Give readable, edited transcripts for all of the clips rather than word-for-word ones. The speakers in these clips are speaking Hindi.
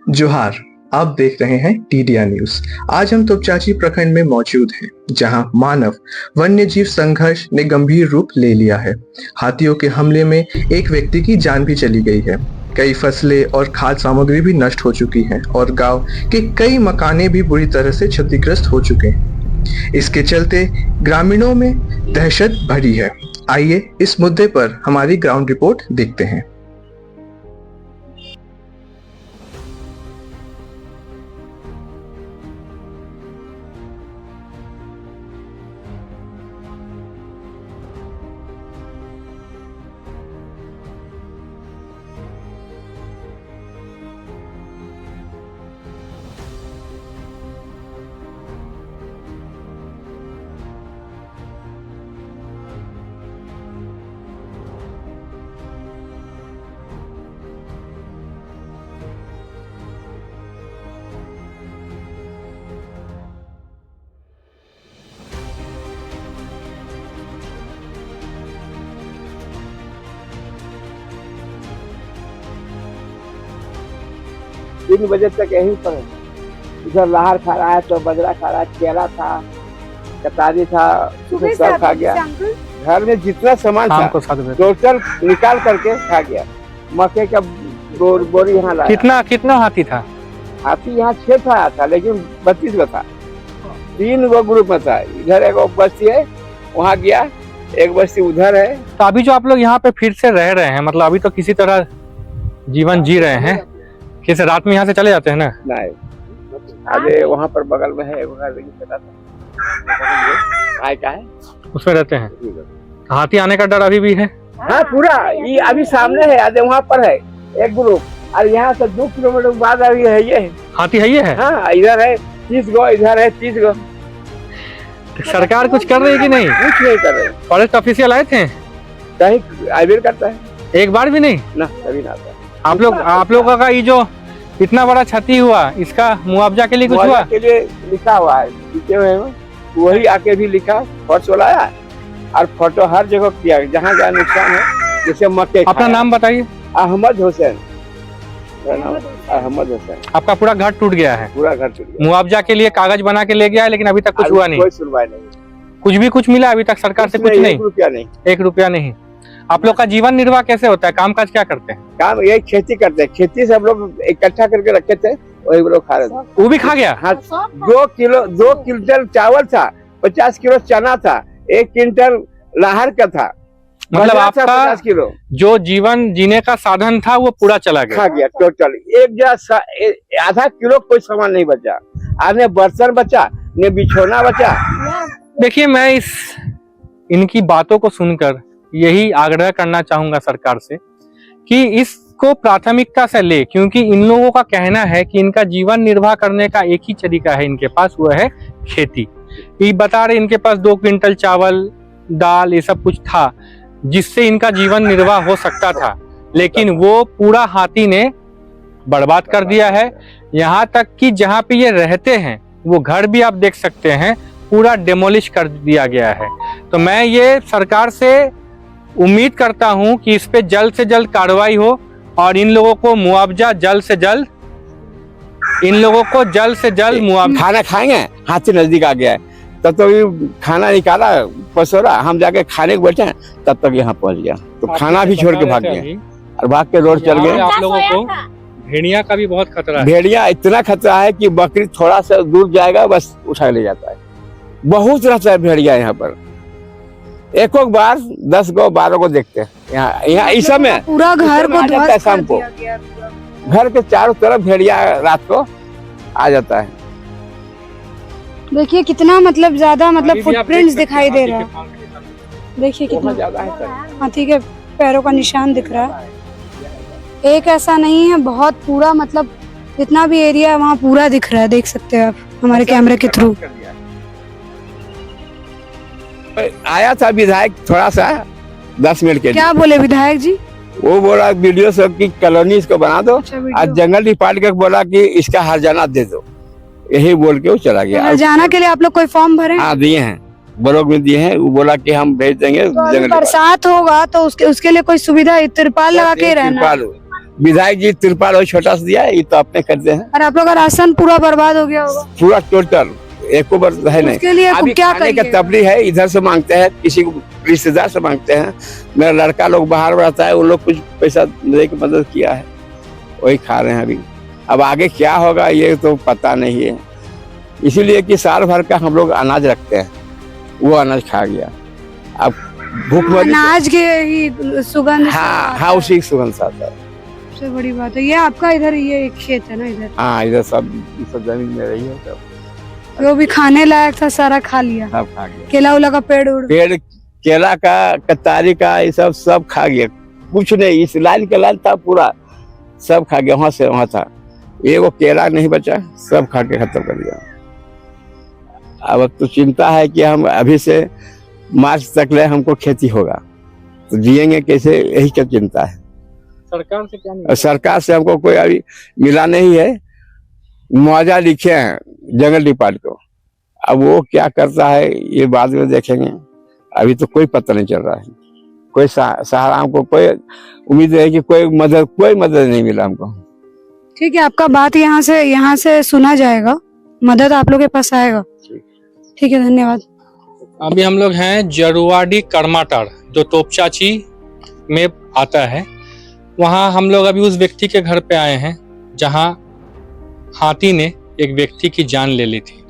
जोहार। आप देख रहे हैं टीडीआर न्यूज। आज हम तोपचांची प्रखंड में मौजूद हैं, जहां मानव वन्य जीव संघर्ष ने गंभीर रूप ले लिया है। हाथियों के हमले में एक व्यक्ति की जान भी चली गई है। कई फसलें और खाद्य सामग्री भी नष्ट हो चुकी हैं और गांव के कई मकाने भी बुरी तरह से क्षतिग्रस्त हो चुके हैं। इसके चलते ग्रामीणों में दहशत भरी है। आइए इस मुद्दे पर हमारी ग्राउंड रिपोर्ट देखते हैं। तीन बजे तक यहीं पर है। इधर लहर खा रहा है तो बजरा खा रहा है, केला था, कटारी था, सब खा गया। घर में जितना सामान था टोटल निकाल करके खा गया। मक्के का बोरी यहाँ लाया। कितना हाथी था? हाथी यहाँ 6 था लेकिन 32 गो था। 3 गो ग्रुप में था। इधर एक बस्ती है, वहाँ गया, एक बस्ती उधर है। तो अभी जो आप लोग यहाँ पे फिर से रह रहे हैं, मतलब अभी तो किसी तरह जीवन जी रहे हैं, किस रात में यहाँ से चले जाते हैं ना? नहीं, अरे वहाँ पर बगल में है आय का है, उसमें रहते हैं। हाथी आने का डर अभी भी है? हाँ पूरा, ये अभी सामने है, आधे वहाँ पर है एक ग्रुप और यहाँ से 2 किलोमीटर बाद अभी है ये हाथी है। ये है? हाँ, इधर है 30 गो, इधर है 30 गो। सरकार कुछ कर रही है कि नहीं? कुछ नहीं कर रहे। फॉरेस्ट ऑफिशियल आए थे? कहीं आइबिर करता है? एक बार भी नहीं ना, कभी ना आता। आप लोगों का ये जो इतना बड़ा क्षति हुआ, इसका मुआवजा के लिए कुछ हुआ? के लिए लिखा हुआ है, लिखे हुए हैं, वही आके भी लिखा, फोटो लाया और फोटो हर जगह किया जहाँ जहाँ नुकसान है। जैसे मक्के। अपना नाम बताइए। अहमद हुसैन। अहमद हुसैन। आपका पूरा घर टूट गया है? पूरा घर टूट गया। मुआवजा के लिए कागज बना के ले गया है, लेकिन अभी तक कुछ हुआ नहीं? कोई सुनवाई नहीं। कुछ भी कुछ मिला अभी तक सरकार से? कुछ नहीं, 1 रुपया नहीं। 1 रुपया नहीं। आप लोग का जीवन निर्वाह कैसे होता है? काम काज क्या करते हैं? काम यही खेती करते हैं। खेती से हम लोग इकट्ठा करके रखे थे, वही लोग खा रहे थे। वो भी खा गया? हाँ, 2 क्विंटल चावल था, 50 किलो चना था, 1 क्विंटल लहर का था। मतलब आपका 50 किलो जो जीवन जीने का साधन था वो पूरा चला गया? खा गया टोटल। आधा किलो कोई सामान नहीं बचा। आने बर्तन बचा, ने बिछोना बचा। देखिए, मैं इनकी बातों को सुनकर यही आग्रह करना चाहूंगा सरकार से कि इसको प्राथमिकता से ले, क्योंकि इन लोगों का कहना है कि इनका जीवन निर्वाह करने का एक ही तरीका है इनके पास, वो है खेती। ये बता रहे इनके पास 2 क्विंटल चावल, दाल, ये सब कुछ था जिससे इनका जीवन निर्वाह हो सकता था, लेकिन वो पूरा हाथी ने बर्बाद कर दिया है। यहाँ तक कि जहाँ पे ये रहते हैं वो घर भी आप देख सकते हैं, पूरा डेमोलिश कर दिया गया है। तो मैं ये सरकार से उम्मीद करता हूं कि इस पे जल्द से जल्द कार्रवाई हो और इन लोगों को मुआवजा जल्द से जल्द मुआवजा। खाना खाएंगे, हाथी नजदीक आ गया है, तब तो ये खाना निकाला पसोरा, हम जाके खाने को बैठे, तब तक यहाँ पहुंच गया। तो खाना भी छोड़ के भाग गए और भाग के रोड चल गए। आप लोगों को भेड़िया का भी बहुत खतरा है? भेड़िया इतना खतरा है कि बकरी थोड़ा सा दूर जाएगा बस उठा ले जाता है। बहुत रहता है भेड़िया यहाँ पर। एक बार 10 गो 12 को देखते हैं यहाँ इस समय। पूरा घर को ध्वस्त है शाम को। घर के चारों तरफ भेड़िया रात को आ जाता है। देखिए कितना मतलब ज्यादा फुटप्रिंट्स दिखाई दे रहा है। देखिए कितना ज्यादा है, हाथी के पैरों का निशान दिख रहा है। एक ऐसा नहीं है, बहुत पूरा जितना भी एरिया है वहाँ पूरा दिख रहा है। देख सकते हैं आप हमारे कैमरे के थ्रू। आया था विधायक थोड़ा सा 10 मिनट के लिए। क्या बोले विधायक जी? वो बोला वीडियो सब की कॉलोनी इसको बना दो। आज जंगल डिपार्टमेंट बोला कि इसका हरजाना दे दो, यही बोल के वो चला गया। हरजाना के लिए आप लोग कोई फॉर्म भरे? हाँ दिए हैं, ब्लॉक में दिए हैं। वो बोला कि हम भेज देंगे। तो बरसात होगा तो उसके लिए कोई सुविधा, तिरपाल लगा के रहना। विधायक जी तिरपाल वही छोटा सा दिया है, ये तो अपने करते हैं और आप लोग का राशन पूरा बर्बाद हो गया होगा, पूरा टोटल एको बार है नहीं। उसके लिए अभी क्या खाने का करिएगा? तबली है, इधर से मांगते हैं, किसी को रिश्तेदार से मांगते हैं। मेरा लड़का लोग बाहर रहता है, उन लोग कुछ पैसा दे के मदद किया है, वही खा रहे हैं अभी। अब आगे क्या होगा ये तो पता नहीं है, इसीलिए कि साल भर का हम लोग अनाज रखते हैं, वो अनाज खा गया। अब भूखमरी अनाज के ही सुगंध से हाँ आता हाँ है। उसी की सुगंध से आता है। सबसे बड़ी बात है ये आपका इधर ये एक खेत है ना, इधर हाँ इधर सब जमीन में रही है, सब जो भी खाने लायक था सारा खा लिया, सब खा गया। केला उला का पेड़ उड़ पेड़ केला का कतारी का ये सब खा गया, कुछ नहीं। इस लाइन के लाइन था पूरा, सब खा गया, वहां से वहां था, एगो केला नहीं बचा, सब खा के खत्म कर दिया। अब तो चिंता है कि हम अभी से मार्च तक ले हमको खेती होगा तो जिएंगे कैसे, यही क्या चिंता है। सरकार से क्या नहीं और सरकार से हमको कोई अभी मिला नहीं है। मुआवजा लिखे हैं जंगल डिपार्ट को, अब वो क्या करता है ये बाद में देखेंगे, अभी तो कोई पता नहीं चल रहा है। कोई सहारा हमको, कोई उम्मीद है कि कोई मदद नहीं मिला हमको। ठीक है, आपका बात यहाँ से सुना जाएगा, मदद आप लोग के पास आएगा। ठीक है, धन्यवाद। अभी हम लोग हैं जरुवाड़ी करमाटार, जो तोपचाची में आता है। वहाँ हम लोग अभी उस व्यक्ति के घर पे आए हैं जहाँ हाथी ने एक व्यक्ति की जान ले ली थी।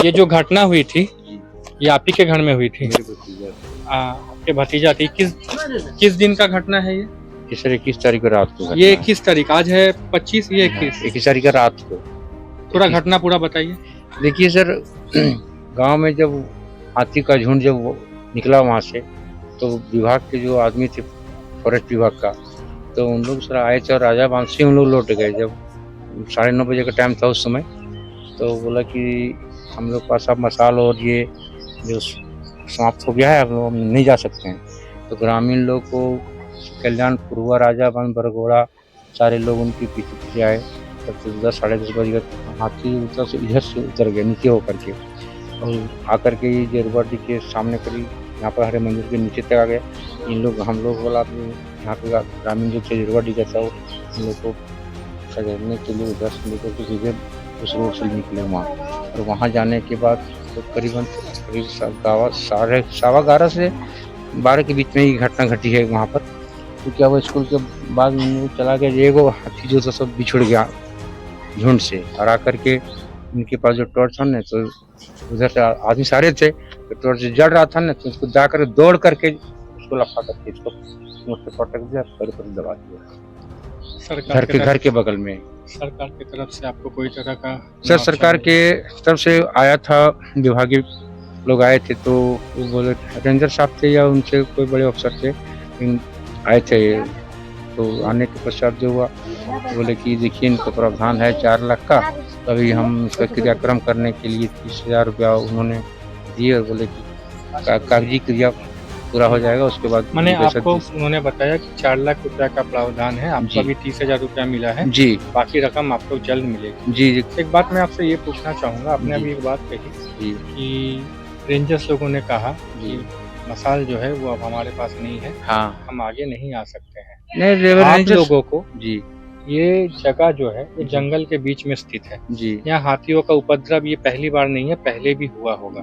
ये जो घटना हुई थी ये आप ही के घर में हुई थी? आपके भतीजा थी। किस दिन का घटना है ये? सर 21 तारीख को रात को। ये 21 तारीख, आज है 25, ये 21 तारीख का रात को। थोड़ा घटना पूरा बताइए। देखिए सर, गांव में जब हाथी का झुंड जब निकला वहां से, तो विभाग के जो आदमी थे फॉरेस्ट विभाग का, तो उन लोग सर आए थे और राजा बांध से उन लोग लौट गए। जब 9:30 बजे का टाइम था उस समय, तो बोला कि हम लोग पास अब मसाल और ये जो समाप्त हो गया है, अब हम नहीं जा सकते हैं। तो ग्रामीण लोग को कल्याणपुर हुआ, राजा बांध, बरगोड़ा, सारे लोग उनके पीछे पीछे आए। तब तो 10 साढ़े 10 बजे हाथी उधर से इधर से उतर गए नीचे होकर के, और आकर के ये जरुवाड़ी के सामने करीब यहाँ पर हरे मंदिर के नीचे तक आ गए। इन लोग हम लोग बोला यहाँ पे ग्रामीण जो थे जरुवाड़ी का था, इन लोग को सजाने के लिए उधर से लेकर के सीधे उस रोड से निकले वहाँ। और वहाँ जाने के बाद तो करीब 11:15 से 12 के बीच में ही घटना घटी है वहाँ पर। तो क्या वो स्कूल के बाद में चला गया, एगो हाथी जो था सब बिछुड़ गया झुंड से, और आकर के उनके पास जो टॉर्च था ना, तो उधर से आदमी सारे थे, तो टॉर्च जल रहा था ना, तो उसको जाकर दौड़ करके उसको लपा करके इसको पटक दिया, पर दबा दिया घर के बगल में। सरकार की तरफ से आपको कोई तरह का? सर सरकार के तरफ से आया था, विभागीय लोग आए थे, तो वो बोले रेंजर साहब थे या उनसे कोई बड़े अफसर थे, आए थे। तो आने के पश्चात जो हुआ, बोले कि देखिए इनका प्रावधान है 4 लाख का, तभी हम इसका क्रियाक्रम करने के लिए 30,000 रुपया उन्होंने दिए, और बोले कि कागजी क्रिया पूरा हो जाएगा, उसके बाद मैंने आपको उन्होंने बताया कि 4 लाख रुपया का प्रावधान है, आपको अभी 30,000 रुपया मिला है जी, बाकी रकम आपको जल्द मिलेगी। जी। एक बात मैं आपसे ये पूछना चाहूँगा, आपने अभी एक बात कही कि रेंजर्स लोगों ने कहा कि मसाल जो है वो अब हमारे पास नहीं है, हाँ, हम आगे नहीं आ सकते हैं। नहीं आप लोगों को जी ये जगह जो है ये जंगल के बीच में स्थित है, जी। यहाँ हाथियों का उपद्रव ये पहली बार नहीं है, पहले भी हुआ होगा।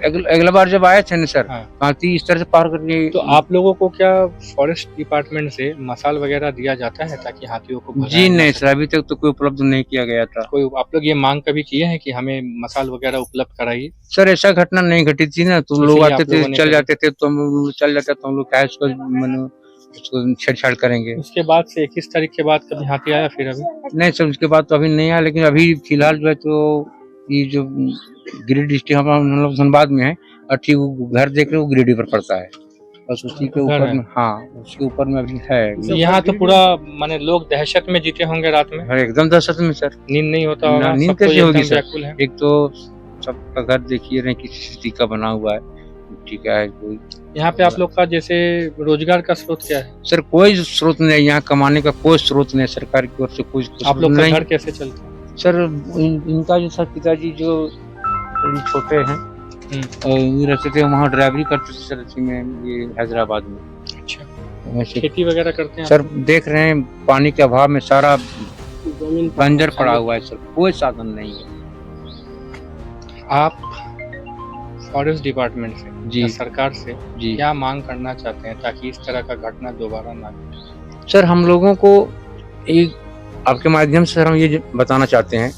अगला बार जब आए थे ना सर, हाँ। हाथी इस तरह से पार करके, तो आप लोगों को क्या फॉरेस्ट डिपार्टमेंट से मसाल वगैरह दिया जाता है ताकि हाथियों को भगाया जी जा नहीं सके? सर, अभी तक तो कोई उपलब्ध नहीं किया गया था। कोई आप लोग ये मांग कभी किए हैं कि हमें मसाल वगैरह उपलब्ध कराइए? सर ऐसा घटना नहीं घटी थी ना, तो लोग इसीलिए आते आप थे लोगों ने चल कहा। जाते थे, तो हम चल जाते तो हम लोग क्या उसको छेड़छाड़ करेंगे। उसके बाद से 21 तारीख के बाद कभी हाथी आया फिर अभी? नहीं सर, उसके बाद तो अभी नहीं आया, लेकिन अभी फिलहाल जो है तो ये जो गिरिडीह डिस्ट्रिक्ट हम लोग धनबाद में है, और ठीक वो घर देख रहे हो गिरिडीह पर पड़ता है, बस उसी के घर ऊपर है। में, हाँ उसके ऊपर में अभी है। यहाँ तो पूरा माने लोग दहशत में जीते होंगे रात में, हाँ, एकदम दहशत में सर, नींद नहीं होता होगा, नींद सब कैसे कोई होगी एकदम सर? व्याकुल है। एक तो सबका घर देखिए रहे किसी स्थिति का बना हुआ है, ठीक है कोई। यहाँ पे आप लोग का जैसे रोजगार का स्रोत क्या है? सर कोई स्रोत नहीं है, यहाँ कमाने का कोई स्रोत नहीं, सरकार की ओर से कोई आप लोग का नहीं। घर कैसे चलता है? सर इनका जो सर पिताजी जो छोटे हैं, और ये रहते थे वहाँ ड्राइवरी करते थे सर, इसी में ये हैदराबाद में। अच्छा, वैसे खेती वगैरह करते हैं सर देख रहे हैं पानी के अभाव में सारा बंजर पड़ा हुआ है सर, कोई साधन नहीं है। आप फॉरेस्ट डिपार्टमेंट से जी। या सरकार से जी क्या मांग करना चाहते हैं ताकि इस तरह का घटना दोबारा ना घटे? सर, हम लोगों को एक आपके माध्यम से सर हम ये बताना चाहते हैं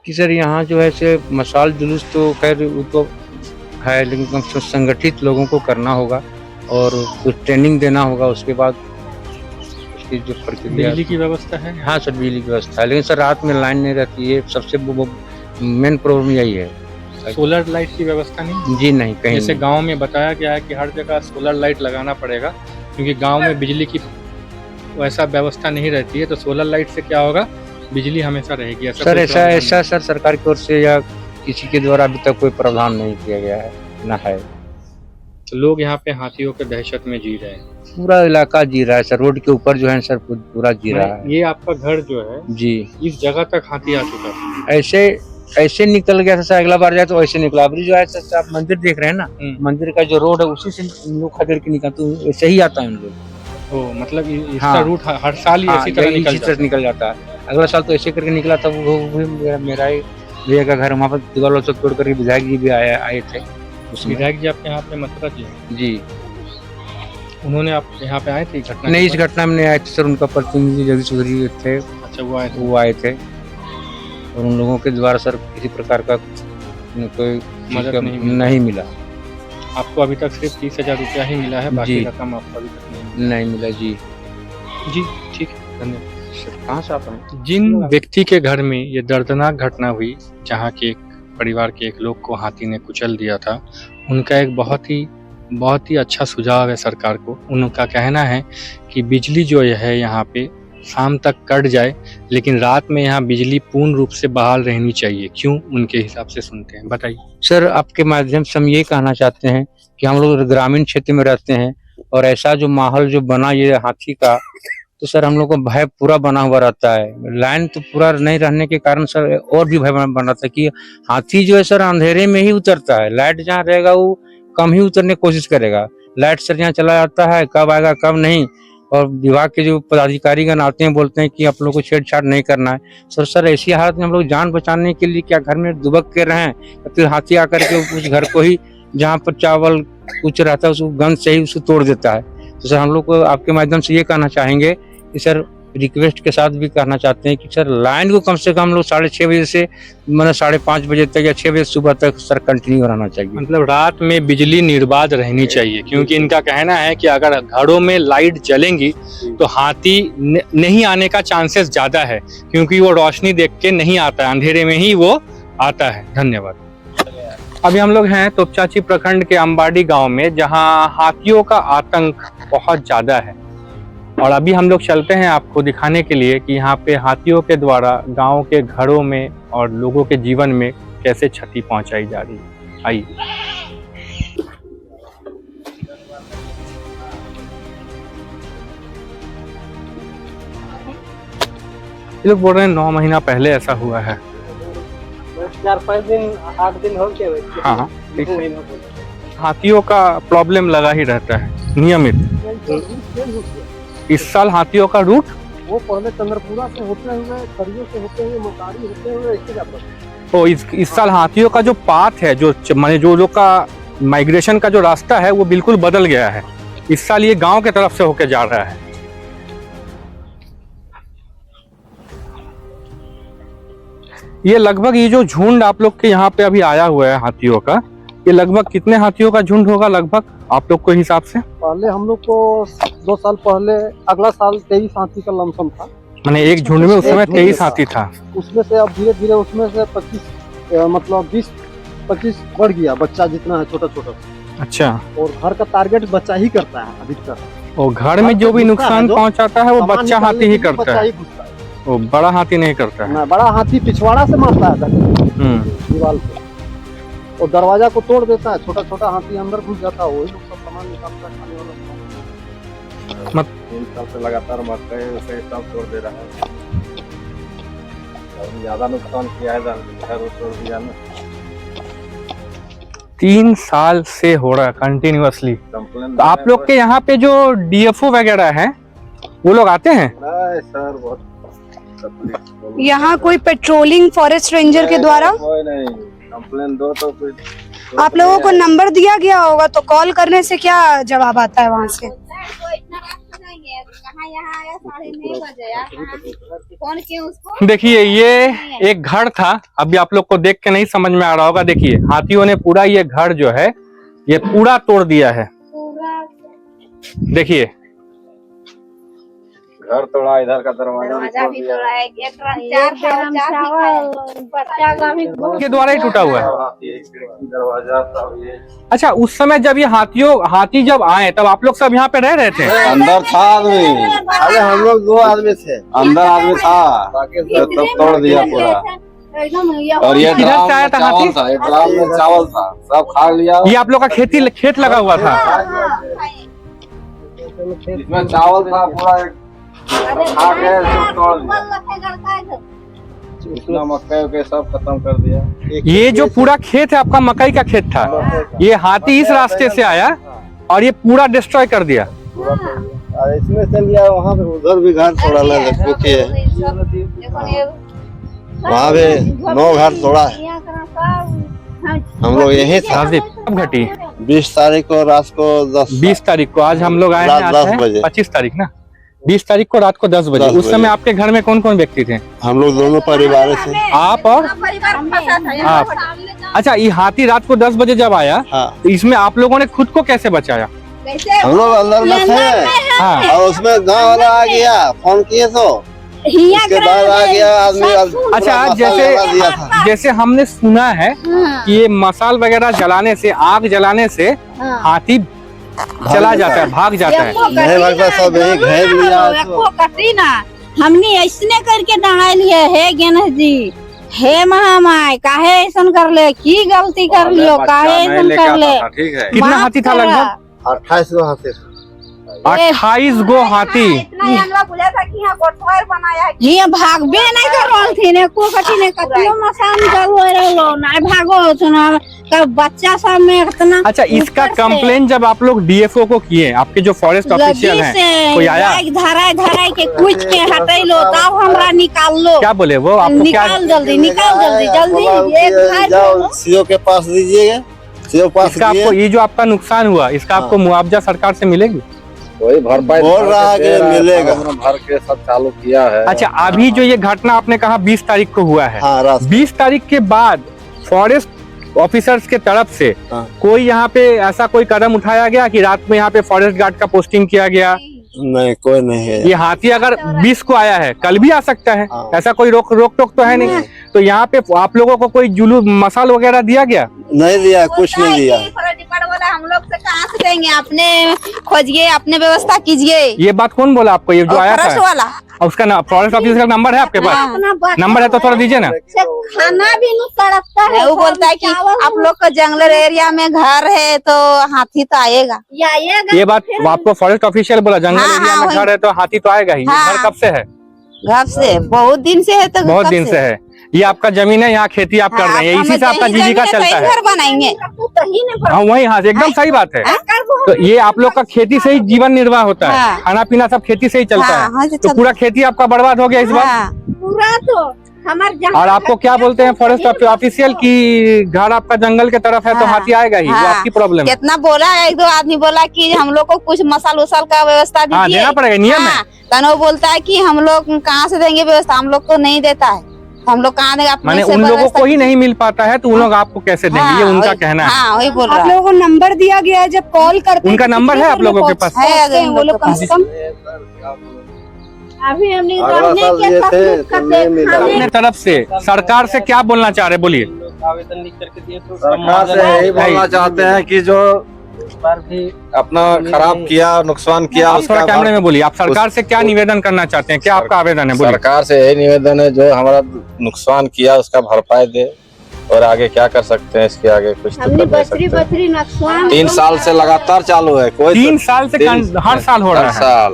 कि सर यहाँ जो है से मशाल जुलूस तो खैर वो तो है, लेकिन कम से कम संगठित लोगों को करना होगा और कुछ ट्रेनिंग देना होगा। उसके बाद उसकी जो प्रक्रिया, बिजली की व्यवस्था है? हाँ सर बिजली की व्यवस्था है, लेकिन सर रात में लाइन नहीं रहती है, सबसे मेन प्रॉब्लम यही है। सोलर लाइट की व्यवस्था नहीं? जी नहीं, कहीं जैसे नहीं। गांव में बताया गया है कि हर जगह सोलर लाइट लगाना पड़ेगा क्योंकि गांव में बिजली की वैसा व्यवस्था नहीं रहती है, तो सोलर लाइट से क्या होगा, बिजली हमेशा रहेगी। ऐसा सर कोई ऐसा प्रावधान ऐसा सर सरकार की ओर से या किसी के द्वारा अभी तक कोई प्रावधान नहीं किया गया है, ना है। नहीं। तो लोग यहाँ पे हाथियों के दहशत में जी रहे हैं। पूरा इलाका जी रहा है सर, रोड के ऊपर जो है सर पूरा जी रहा है। ये आपका घर जो है जी इस जगह तक हाथी आ चुका है? ऐसे निकल गया था सर, अगला बार जाए तो ऐसे निकला। अभी जो है सर आप मंदिर देख रहे हैं ना, मंदिर का जो रोड है उसी से लोग खदेड़ के निकलते, तो ऐसे ही आता है उन लोग। ओ मतलब इसका हाँ। रूट हर साल ही हाँ, इसी तरह यही निकल इसी जाता तरह है। निकल जाता है। अगला साल तो ऐसे करके निकला था, वो भी मेरा ही भैया का घर, वहाँ पर दीवार से तोड़ करके विधायक जी भी आए थे उसमें। विधायक जी आपके यहाँ पे मथुरा जी हैं? जी उन्होंने आप यहाँ पे आए थे घटना नहीं, के इस घटना में नहीं आए थे सर, उनका प्रतिनिधि जगदीश चौधरी थे, बाद? अच्छा वो आए थे। वो आए थे और उन लोगों के द्वारा सर किसी प्रकार का कोई मदद नहीं मिला। आपको अभी तक सिर्फ 30,000 रुपया ही मिला है, बाकी जी। रकम आपको अभी तक नहीं मिला? नहीं मिला जी। जी ठीक है, धन्यवाद। सर कहाँ से आप आए? जिन व्यक्ति के घर में ये दर्दनाक घटना हुई, जहाँ के एक परिवार के एक लोग को हाथी ने कुचल दिया था, उनका एक बहुत ही अच्छा सुझाव है सरकार को। उनका कहना है कि बिजली जो है यहाँ पे शाम तक कट जाए, लेकिन रात में यहाँ बिजली पूर्ण रूप से बहाल रहनी चाहिए। क्यों, उनके हिसाब से सुनते हैं, बताइए। सर आपके माध्यम से हम ये कहना चाहते हैं कि हम लोग ग्रामीण क्षेत्र में रहते हैं और ऐसा जो माहौल जो बना ये हाथी का, तो सर हम लोग को भय पूरा बना हुआ रहता है। लाइन तो पूरा नहीं रहने के कारण सर और भी भय बना रहता है कि हाथी जो है सर अंधेरे में ही उतरता है। लाइट जहाँ रहेगा वो कम ही उतरने की कोशिश करेगा। लाइट सर यहाँ चला जाता है, कब आएगा कब नहीं, और विभाग के जो पदाधिकारीगण आते हैं बोलते हैं कि आप लोग को छेड़छाड़ नहीं करना है। सर ऐसी हालत में हम लोग जान बचाने के लिए क्या घर में दुबक के रहें, या फिर हाथी आकर के उस घर को ही जहाँ पर चावल कुछ रहता है उसको गंद से ही उसको तोड़ देता है। तो सर हम लोग को आपके माध्यम से ये कहना चाहेंगे कि सर रिक्वेस्ट के साथ भी कहना चाहते हैं कि सर लाइन को कम से कम लोग 6:30 बजे से मतलब 5:30 बजे तक या 6 बजे सुबह तक सर कंटिन्यू रहना चाहिए। मतलब रात में बिजली निर्बाध रहनी चाहिए, क्योंकि इनका कहना है कि अगर घरों में लाइट जलेंगी तो हाथी नहीं आने का चांसेस ज्यादा है, क्योंकि वो रोशनी देख के नहीं आता है, अंधेरे में ही वो आता है। धन्यवाद। अभी हम लोग हैं तोपचांची प्रखंड के अंबाडी गांव में, जहां हाथियों का आतंक बहुत ज्यादा है, और अभी हम लोग चलते हैं आपको दिखाने के लिए कि यहाँ पे हाथियों के द्वारा गांव के घरों में और लोगों के जीवन में कैसे क्षति पहुंचाई जा रही है। आइए। ये लोग बोल रहे हैं 9 महीना पहले ऐसा हुआ है। 4-5 दिन 8 दिन हो गए। हाँ ठीक है। हाथियों का प्रॉब्लम लगा ही रहता है नियमित। इस साल हाथियों का रूट वो पहले चंद्रपुरा से होते हुए, खरियो से होते हुए, मोतारी होते हुए ऐसे जाता है। तो इस साल हाथियों का जो पाथ है, जो माने जो का माइग्रेशन का जो रास्ता है वो बिल्कुल बदल गया है। इस साल ये गांव के तरफ से होकर जा रहा है। ये लगभग ये जो झुंड आप लोग के यहाँ पे अभी आया हुआ है हाथियों का, ये लगभग कितने हाथियों का झुंड होगा लगभग आप लोग को हिसाब से? पहले हम लोग को 2 साल पहले, अगला साल 23 हाथी का लमसम था। मैंने एक झुंड में उस समय 23 हाथी था। उसमें से अब धीरे धीरे उसमें से 25 मतलब 20-25 बढ़ गया, बच्चा जितना है छोटा छोटा। अच्छा। और घर का टारगेट बच्चा ही करता है अधिकतर। और घर में जो भी नुकसान पहुंचाता है वो बच्चा हाथी ही करता बच्चा है, ही घुसता है। वो बड़ा हाथी नहीं करता है। ना, बड़ा हाथी पिछवाड़ा से मारता है दीवार पे और दरवाजा को तोड़ देता है। छोटा छोटा हाथी अंदर घुस जाता है, वही लोग सब सामान निकालता है खाने वाला। 3 साल से लगातार मरते हैं, उसे सब तोड़ दे रहा है। ज्यादा नुकसान किया है, घर तोड़ दिया ना। 3 साल से हो रहा है कंटिन्यूअसली। कंप्लेन तो आप लोग के यहाँ पे जो डीएफओ वगैरह हैं वो लोग आते हैं? नहीं सर, बहुत यहाँ कोई पेट्रोलिंग फॉरेस्ट रेंजर के द्वारा कोई नहीं, कंप्लेन दो तो फिर आप लोगों को नंबर दिया गया होगा, तो कॉल करने से क्या जवाब आता है वहाँ से? देखिए ये एक घर था, अभी आप लोग को देख के नहीं समझ में आ रहा होगा। देखिए हाथियों ने पूरा ये घर जो है ये पूरा तोड़ दिया है। देखिए घर तोड़ा, इधर का दरवाजा भी तोड़ा है, के द्वारा ही टूटा हुआ है। दरवाजा सब ये अच्छा, उस समय जब ये हाथी जब आए तब आप लोग सब यहाँ पे रह रहे थे? अंदर था आदमी। अरे हम लोग 2 आदमी थे, अंदर आदमी था, तब तोड़ दिया पूरा। और ये किधर से आया था हाथी? ये ड्राम में चावल था, सब खा लिया। ये आप लोग का खेत लगा हुआ था? इसमें चावल था पूरा, खा के सब तोड़ दिया। इतना मक्का के सब खत्म कर दिया। ये जो पूरा खेत है आपका मकई का खेत था, ये हाथी इस रास्ते से आया और ये पूरा डिस्ट्रॉय कर दिया। और इसमें चल गया वहाँ पे, उधर भी घर तोड़ा है, वहाँ भी 9 घर तोड़ा है। हम लोग यही था। कब घटी? 20 तारीख को रात को 20 तारीख को। आज हम लोग आए हैं, रात आज 10 है बजे। 25 तारीख ना। 20 तारीख को रात को 10 बजे। 10 उस समय बजे। आपके घर में कौन कौन व्यक्ति थे? हम लोग दोनों परिवार से। आप और आप? अच्छा, ये हाथी रात को 10 बजे जब आया हाँ, तो इसमें आप लोगों ने खुद को कैसे बचाया? हम लोग अंदर में थे हाँ, और उसमें गांव वाला आ गया, फोन किए तो उसके बाद आ गया आदमी। अच्छा, जैसे हमने सुना है कि ये मसाल वगैरह जलाने से, आग जलाने से हाथी चला जाता है, भाग जाता है। नहीं भागता, सब यही घेर लिया तो। कटी ना हमने ऐसने करके डहाई लिए। हे गणेश जी, हे महामाय, काहे ऐसा कर ले, की गलती कर लियो, काहे ऐसा कर ले। ठीक है। कितना हाथी था लगभग? 28 गो हाथी। 28 गो हाथी। ये भागबे नहीं कर रहल थी ने, को कटी ने कतियो मसान जलो रहलो ना भागो सुना का बच्चा सब में इतना। अच्छा, इसका कंप्लेन जब आप लोग डीएफओ को किए, आपके जो फॉरेस्ट ऑफिशियल हैं, कोई आया? धराई के कुछ के हटाई लो, तब हमरा निकाल लो। क्या बोले वो आपको? क्या निकाल जल्दी, निकाल जल्दी एक जाओ सीओ के पास दीजिएगा, सीओ पास इसका आपको, ये जो आपका नुकसान हुआ इसका आपको मुआवजा सरकार से मिलेगी? वही भरपाई बोल रहा है कि मिलेगा, भर के सब चालू किया है। अच्छा, अभी जो ये घटना आपने कहा 20 तारीख को हुआ है, हाँ, 20 तारीख के बाद फॉरेस्ट ऑफिसर्स के तरफ से हाँ। कोई यहाँ पे ऐसा कोई कदम उठाया गया कि रात में यहाँ पे फॉरेस्ट गार्ड का पोस्टिंग किया गया? नहीं, कोई नहीं है। ये हाथी अगर 20 को आया है, कल भी आ सकता है, हाँ। ऐसा कोई रोक टोक तो है नहीं। तो यहाँ पे आप लोगों को कोई जुलूस मसाल वगैरह दिया गया? नहीं दिया, कुछ नहीं दिया। हम लोग से कहाँ से देंगे, अपने खोजिए, अपने व्यवस्था कीजिए। ये बात कौन बोला आपको, ये जो आया फॉरेस्ट था? वाला और उसका फॉरेस्ट ऑफिसर का नंबर है आपके पास? नंबर है तो थोड़ा दीजिए ना। खाना भी नहीं तड़पता है। वो बोलता है कि आप लोग का जंगल एरिया में घर है तो हाथी तो आएगा। ये बात आपको फॉरेस्ट ऑफिशियल बोला? जंगल हाँ, एरिया हाँ, में घर है तो हाथी तो आएगा ही। हाँ। घर कब से है? घर से बहुत दिन से है। तो बहुत दिन से है। ये आपका जमीन है, यहाँ खेती आप कर रहे हैं, इसी से आपका जीविका चलता है। घर बनाएंगे। हाँ, वही, हाँ, एकदम सही बात है। तो ये आप लोग का खेती से ही जीवन निर्वाह होता है, हाँ। खाना पीना सब खेती से ही चलता हाँ, है। तो पूरा खेती आपका बर्बाद हो गया इस बार। पूरा तो हमारे। और आपको क्या बोलते हैं फॉरेस्ट ऑफिशियल की घर आपका जंगल के तरफ है तो हाँ। हाथी आएगा ही, वो आपकी प्रॉब्लम है। कितना बोला है, 1-2 आदमी बोला कि हम लोग को कुछ मसाल उसाल का व्यवस्था दीजिए। देना पड़ेगा, नियम है। तनो बोलता है कि हम लोग कहाँ से देंगे व्यवस्था, हम लोग को नहीं देता है, हम लोग कहाँ देंगे। माने उन लोगों को ही नहीं मिल पाता है तो उन लोग आपको कैसे देंगे, ये उनका कहना है। हाँ, वही बोल आप रहा है। लोगों को नंबर दिया गया है, जब कॉल करते हैं उनका तो नंबर कितनी है आप देर में लोगों के पास? पहुंचते हैं वो लोग कम से कम? अभी हमने अपने तरफ से सरकार से क्या बोलना चाह रहे, बोलिए। सरकार से यही बोलना चाहते हैं कि जो अपना खराब किया, नुकसान किया, आप उसका थोड़ा कैमरे में बोलिए। आप सरकार से क्या निवेदन करना चाहते हैं, क्या आपका आवेदन है, बोलिए। सरकार से यही निवेदन है, जो हमारा नुकसान किया उसका भरपाई दे। और आगे क्या कर सकते हैं, इसके आगे कुछ तो हमने कर नहीं बछड़ी सकते। बछड़ी नुकसान 3 साल से लगातार चालू है, कोई 3 साल से हर साल हो हर रहा है। साल।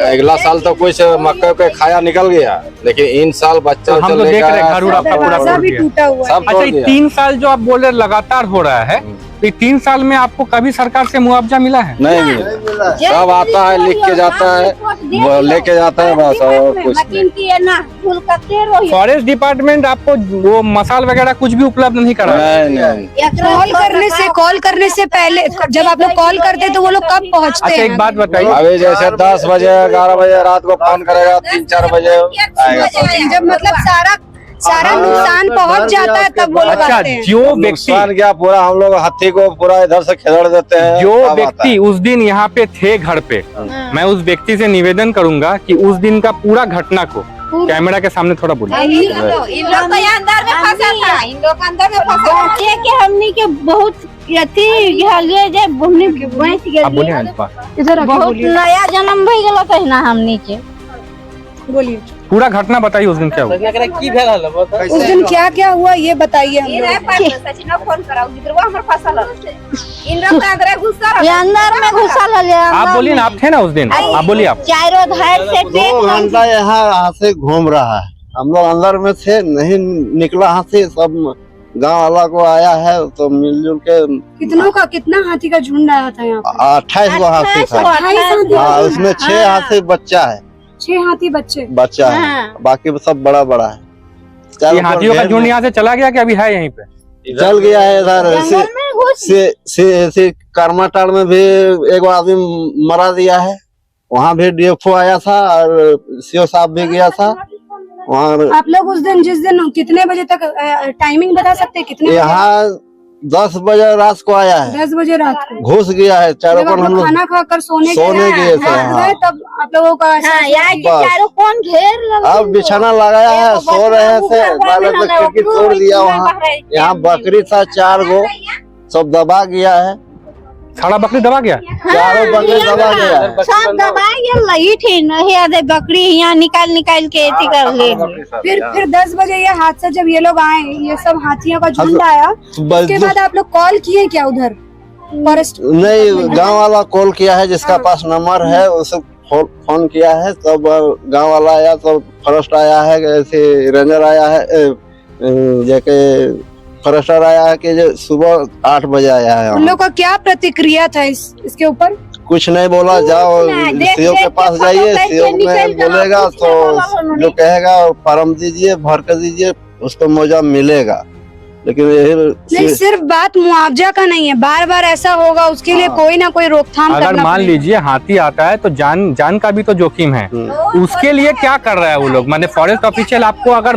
अगला साल तो कुछ मक्के के खाया निकल गया, लेकिन इन साल बच्चा तो हम तो देख रहे हैं घर उड़ा पूरा दरवाजा टूट भी गया। टूटा हुआ है। सब अच्छा, तोड़ ये दिया। 3 साल जो आप बोल रहे हैं लगातार हो रहा है, तो 3 साल में आपको कभी सरकार से मुआवजा मिला है? नहीं मिला, सब आता है, लिख के जाता है, वो लेके जाता है, बस और कुछ नहीं। फॉरेस्ट डिपार्टमेंट आपको वो मसाल वगैरह कुछ भी उपलब्ध नहीं करा? नहीं। कॉल करने से पहले जब आप लोग कॉल करते हैं तो वो लोग कब पहुंचते अच्छा, हैं? एक बात बताइए, अभी जैसे 10 बजे 11 बजे रात को फोन करेगा, 3-4 बजे आएगा। जब मतलब सारा नुकसान पहुंच जाता है तब वो लोग अच्छा, आते हैं। जो व्यक्ति नुकसान क्या, पूरा हम लोग हाथी को पूरा इधर से खेड़ देते हैं। जो तब आता व्यक्ति है। उस दिन यहाँ पे थे घर पे, मैं उस व्यक्ति से निवेदन करूंगा कि उस दिन का पूरा घटना को कैमरा के सामने थोड़ा बोलिए। इन लोग तो अंदर में फंसा था, इन लोग अंदर में फंसा के हमनी के बहुत यथी गले जे हमनी भैंस आप बोलिए गेली ना इस बार। इधर आके बहुत बोलिए। नया जन्म भई गेलो तहिना हमनी के। बोलिए पूरा घटना बताइए, उस दिन क्या हुआ? उस दिन क्या क्या हुआ ये बताइए हम लोग। ये अंदर में घुसा ले आप बोलिए ना, आप थे ना उस दिन, आप बोलिए आप। चारों धार से 2 घंटा यहाँ से घूम रहा है, हम लोग अंदर में थे, नहीं निकला हाथी। सब गांव वाला को आया है तो मिलजुल के कितना हाथी का झुंड आया था यहाँ पे? 28 गो हाथी था। हाँ, उसमें 6 हाथी बच्चा है, 6 हाथी बच्चे। बच्चा है, हाँ। बाकी सब बड़ा बड़ा है। ये चारों हाथियों का तरफ झुंड यहाँ से चला गया कि अभी है यहीं पे? चल गया है इधर जंगल में घुस से कर्माटाड़ में भी एगो आदमी मरा दिया है, वहाँ भी डीएफओ आया था और सीओ साहब भी गया था वहाँ। आप लोग उस दिन जिस दिन कितने बजे तक टाइमिंग बता सकते हैं? कितने बजे? यहाँ 10 बजे रात को आया है, 10 बजे रात को घुस गया है। चारों जब आप पर हम लोग लोग खाना खाकर सोने गए थे। हाँ। तब आप लोगों का हाँ, यहाँ के बस। चारों कौन घेर लगे अब बिछाना लगाया है, सो रहे थे, बालक ने खिड़की तोड़ दिया। वहाँ यहाँ बकरी था 4 गो, सब दबा गया है, सारा बकरी दबा गया? चारों बकरी दबा गया है। सब दबाई गेल लगी थी नहीं आधे बकरी यहाँ निकाल के एथी कर ले। फिर 10 बजे ये हादसा जब ये लोग आए, ये सब हाथियों का झुंड आया, उसके बाद आप लोग कॉल किए क्या उधर फॉरेस्ट? नहीं, गांव वाला कॉल किया है, जिसका पास नंबर है उसे फोन किया है, तब गांव वाला आया, तो फॉरेस्ट आया है, ऐसे रेंजर आया है, जैसे फॉरेस्टर आया है कि जो सुबह 8 बजे आया है। उन लोग का क्या प्रतिक्रिया था इसके ऊपर? कुछ नहीं बोला, जाओ सीओ के पास जाइए, सीओ में बोलेगा तो जो कहेगा फॉर्म दीजिए, भर कर दीजिए, उसको मुआवजा मिलेगा। लेकिन नहीं, सिर्फ बात मुआवजा का नहीं है, बार बार ऐसा होगा उसके लिए कोई ना कोई रोकथाम अगर करना मान पड़ेगा। लीजिए हाथी आता है तो जान का भी तो जोखिम है, उसके लिए क्या कर रहा है वो लोग? माने फॉरेस्ट ऑफिशियल आपको अगर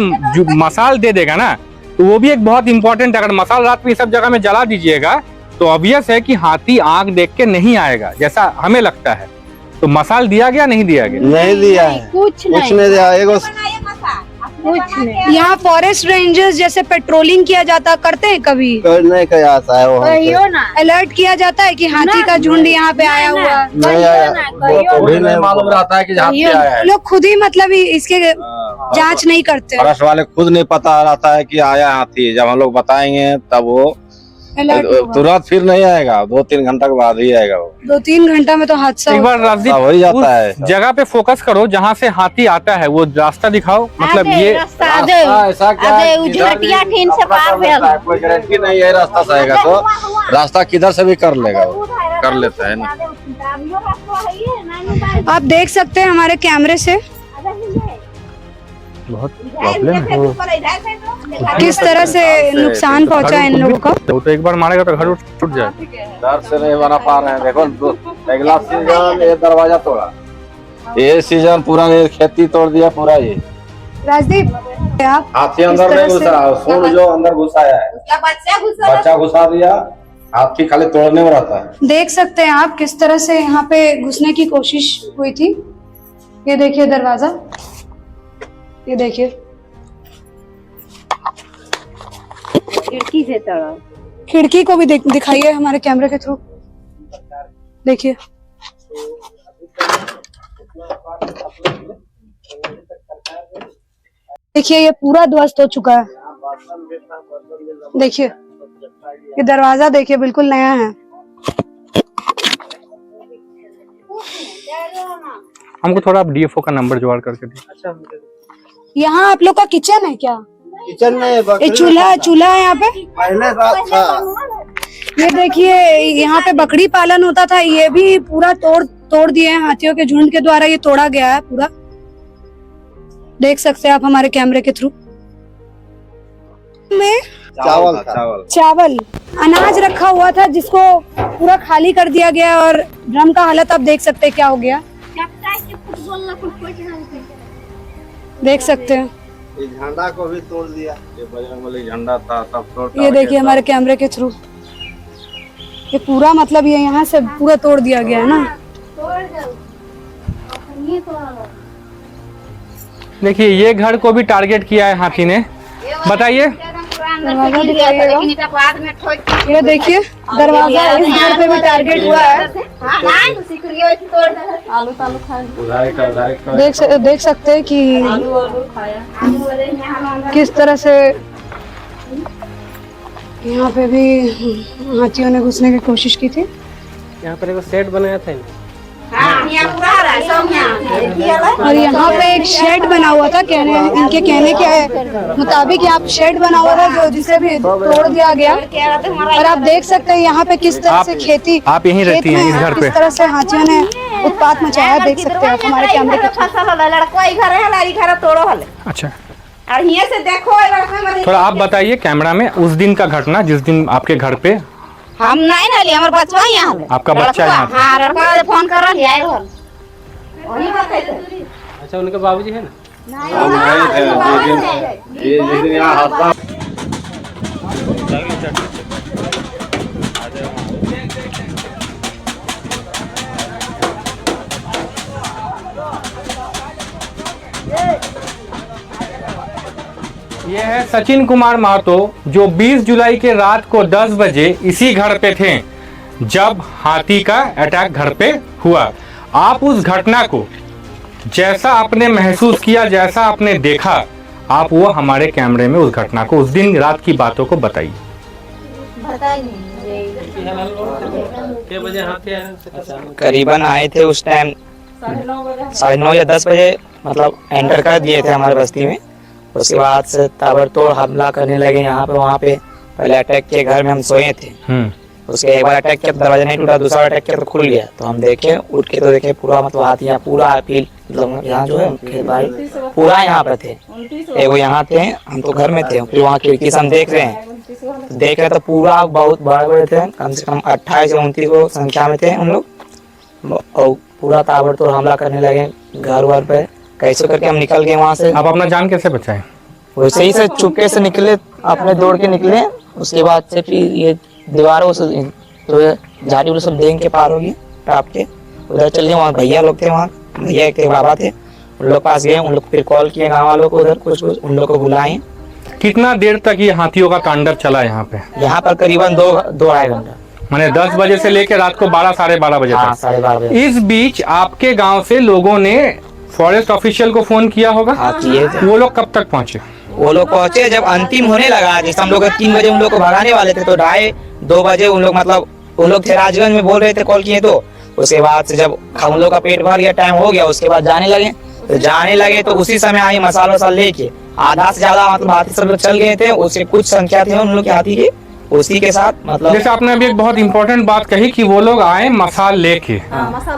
मसाल दे देगा ना, तो वो भी एक बहुत इंपॉर्टेंट, अगर मसाल रात में सब जगह में जला दीजिएगा तो ऑब्वियस है कि हाथी आंख देख के नहीं आएगा, जैसा हमें लगता है। तो मसाल दिया गया नहीं दिया गया? नहीं दिया है, कुछ कुछ नहीं दिया। एगो कुछ नहीं। यहाँ फॉरेस्ट रेंजर्स जैसे पेट्रोलिंग किया जाता, करते हैं कभी? नहीं किया आता है, वहाँ कहियो ना, अलर्ट किया जाता है कि हाथी का झुंड यहाँ पे आया हुआ है? नहीं आया, कहियो वो भी नहीं मालूम रहता है कि हाथी आया है। लोग खुद ही मतलब इसके जांच नहीं करते, फॉरेस्ट वाले खुद नहीं पता रहता है कि आया हाथी। जब हम लोग बताएंगे तब वो अलर्ट होगा। तुरंत फिर नहीं आएगा, 2-3 घंटा के बाद ही आएगा वो। 2-3 घंटा में तो हादसा एक होगा। बार राजदीप हो ही जाता है। उस जगह पे फोकस करो जहाँ से हाथी आता है, वो रास्ता दिखाओ। मतलब आधे ये रास्ता आधे ऐसा क्या आधे है, उजरटिया ठीन से पार भेल। कोई गारंटी नहीं है रास्ता से आएगा, तो रास्ता किधर से भी कर लेगा वो, कर लेता है ना। आप देख सकते हैं हमारे कैमरे से बहुत प्रॉब्लम है, किस तरह से नुकसान पहुंचा है इन लोगों का। वो तो एक बार मारेगा तो घर टूट जाए। डर से नहीं बना पा रहे हैं। देखो अगला सीजन ये दरवाजा तोड़ा, ये सीजन पूरा ये खेती तोड़ दिया पूरा। ये राजदीप, आप हाथी इस अंदर तरह नहीं घुसा, सूंड जो अंदर घुसाया है, बच्चा घुसा दिया। हाथी खाली तोड़ने में रहता है। देख सकते हैं आप किस तरह से यहाँ पे घुसने की कोशिश हुई थी। ये देखिए दरवाजा, ये देखिए खिड़की से तोड़ा। खिड़की को भी दिखाइए हमारे कैमरे के थ्रू। देखिए देखिए ये पूरा ध्वस्त हो चुका है। देखिए ये दरवाजा देखिए बिल्कुल नया है। हमको थोड़ा आप डीएफओ का नंबर जुगाड़ करके दीजिए। यहाँ आप लोग का किचन है क्या? किचन में ये चूल्हा है यहाँ पे? पहले बात था। ये देखिए यहाँ पे बकरी पालन होता था, ये भी पूरा तोड़ दिए हैं हाथियों के झुंड के द्वारा। ये तोड़ा गया है पूरा, देख सकते हैं आप हमारे कैमरे के थ्रू। में चावल अनाज रखा हुआ था जिसको पूरा खाली कर दिया गया और ड्रम का हालत आप देख सकते हैं क्या हो गया, देख सकते हैं। ये झंडा को भी तोड़ दिया, ये बजरंगबली झंडा था तब तोड़। ये देखिए हमारे कैमरे के थ्रू ये पूरा मतलब ये यहाँ से पूरा तोड़ दिया गया है ना। देखिए ये घर को भी टारगेट किया है हाथी ने। बताइए। दरवाजा दिखाइएगा, ये देखिए दरवाजा इस घर पे भी टारगेट हुआ है। देख सकते हैं कि किस तरह से यहाँ पे भी हाथियों ने घुसने की कोशिश की थी। यहाँ पर एक सेट बनाया था और यहाँ पे एक शेड बना हुआ था, इनके कहने के मुताबिक यहाँ शेड बना हुआ था जो जिसे भी तोड़ दिया गया। और आप देख सकते हैं यहाँ पे किस तरह से खेती, आप यहीं रहती हैं इस घर पे? किस तरह से हाथियों ने उत्पात मचाया, देख सकते हैं आप हमारे कैमरे के थ्रू। अच्छा, और यहाँ से देखो थोड़ा आप बताइए कैमरा में उस दिन का घटना जिस दिन आपके घर पे। हम नहीं ना हमारे बच्चा यहाँ, आपका बच्चा यहाँ था? हाँ, लड़का फोन कर रहा है। वही बात है। अच्छा, उनके बाबूजी है ना? ये है सचिन कुमार महतो जो 20 जुलाई के रात को 10 बजे इसी घर पे थे जब हाथी का अटैक घर पे हुआ। आप उस घटना को जैसा आपने महसूस किया, जैसा आपने देखा, आप वो हमारे कैमरे में उस घटना को, उस दिन रात की बातों को बताइए। करीबन आए थे उस टाइम 9:30 या 10 बजे, मतलब एंटर कर दिए थे हमारे बस्ती में। उसके बाद से ताबड़तोड़ हमला करने लगे यहाँ पे वहाँ पे। पहले अटैक किए, घर में हम सोए थे। उसके एक बार अटैक किया तो दरवाजा नहीं टूटा, दूसरा अटैक किया तो खुल गया। तो हम देखे, उठ के तो देखे पूरा मतलब हाथी यहाँ पूरा अपील मतलब यहाँ जो है खेत बाड़ी पूरा यहाँ पे थे। एक वो यहाँ थे, हम तो घर में थे, फिर वहाँ खिड़की से हम देख रहे हैं, देख रहे तो पूरा बहुत बड़े बड़े थे, कम से कम 28 या 29 को संख्या में थे हम लोग। और पूरा ताबड़तोड़ हमला करने लगे घर वर पे। कैसे करके हम निकल गए वहाँ से। आप अपना जान कैसे बचाए? वैसे ही से चुपके से निकले, अपने दौड़ के निकले। उसके बाद से फिर ये दीवारों से तो झाड़ी वो सब देंग के पार होगी टाप के उधर चल गए। वहाँ भैया लोग थे, वहाँ भैया के बाबा थे, उन लोग पास गए। उन लोग फिर कॉल किए गाँव वालों को, उधर कुछ उन लोग को बुलाए। कितना देर तक ये हाथियों का तांडव चला यहाँ पे? यहाँ पर करीबन 2-2.5 घंटा, मैंने 10 बजे से लेकर रात को 12-12:30 बजे तक। 12:30 बजे। इस बीच आपके गांव से लोगों ने फॉरेस्ट ऑफिशियल को फोन किया होगा? हाँ किए थे। वो लोग कब तक पहुंचे? वो लोग पहुंचे जब अंतिम होने लगा, जैसे हम लोग 3 बजे उन लोग को भगाने वाले थे तो 2:30 बजे उन लोग मतलब उन लोग थे राजगंज में, बोल रहे थे कॉल किए। तो उसके बाद से जब हम लोग का पेट भर गया, टाइम हो गया, उसके बाद जाने लगे तो उसी समय आई मसाल वसाल लेके आधा से ज्यादा मतलब हाथी सब लोग चल गए थे। उससे कुछ संख्या थे उन लोग के हाथी के, उसी के साथ मतलब जैसे आपने अभी एक बहुत इंपॉर्टेंट बात कही कि वो लोग आए मसाल लेके।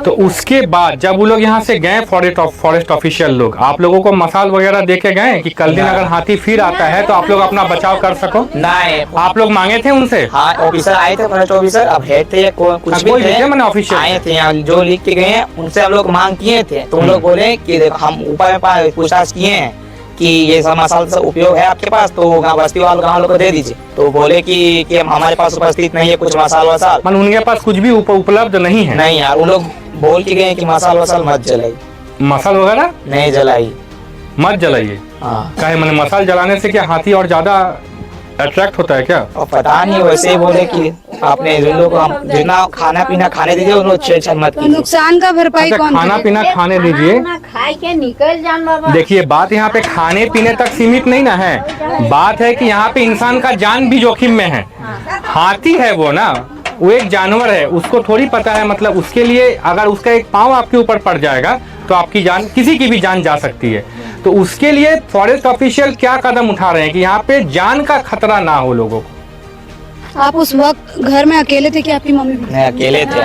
तो उसके बाद जब वो लोग यहाँ से गए फॉरेस्ट ऑफिशियल लोग, आप लोगों को मसाल वगैरह दे के गए कि कल दिन अगर हाथी फिर आता है तो आप लोग अपना बचाव कर सको? नहीं, आप लोग मांगे थे उनसे? हाँ, ऑफिसर आए थे, फॉरेस्ट ऑफिसर। अब हेड थे कुछ भी थे, मैंने ऑफिशियल आए थे यहाँ जो लिख के गए हैं, उनसे हम लोग मांग किए थे। तो उन लोग बोले कि देखो हम ऊपर में पूछताछ किए हैं कि ये सब मसाल का उपयोग है आपके पास, तो बस्ती वालों गाँव को दे दीजिए। तो बोले कि हमारे पास उपस्थित नहीं है कुछ मसाल वसाल, मन उनके पास कुछ भी उपलब्ध नहीं है। नहीं यार, उन लोग बोल के गए कि मसाल वसाल मत जलाई, मसाल वगैरह नहीं जलाई, मत जलाइए। हाँ, काहे मैंने मसाल जलाने से क्या हाथी और ज्यादा अट्रैक्ट होता है क्या? और पता नहीं, वैसे ही बोले कि आपने जिन लोग को जितना खाना पीना खाने दीजिए उन लोग छेड़छाड़ मत तो कीजिए। नुकसान का भरपाई अच्छा, कौन खाना करेगा? पीना खाने दीजिए। खाए के निकल जाना। देखिए बात यहाँ पे खाने पीने तक सीमित नहीं ना है, बात है कि यहाँ पे इंसान का जान भी जोखिम में है। हाथी है वो ना, वो एक जानवर है, उसको थोड़ी पता है, मतलब उसके लिए अगर उसका एक पाँव आपके ऊपर पड़ जाएगा तो आपकी जान, किसी की भी जान जा सकती है। तो उसके लिए फॉरेस्ट ऑफिशियल क्या कदम उठा रहे हैं कि यहाँ पे जान का खतरा ना हो लोगों को। आप उस वक्त घर में अकेले थे कि आपकी मम्मी भी? नहीं, अकेले थे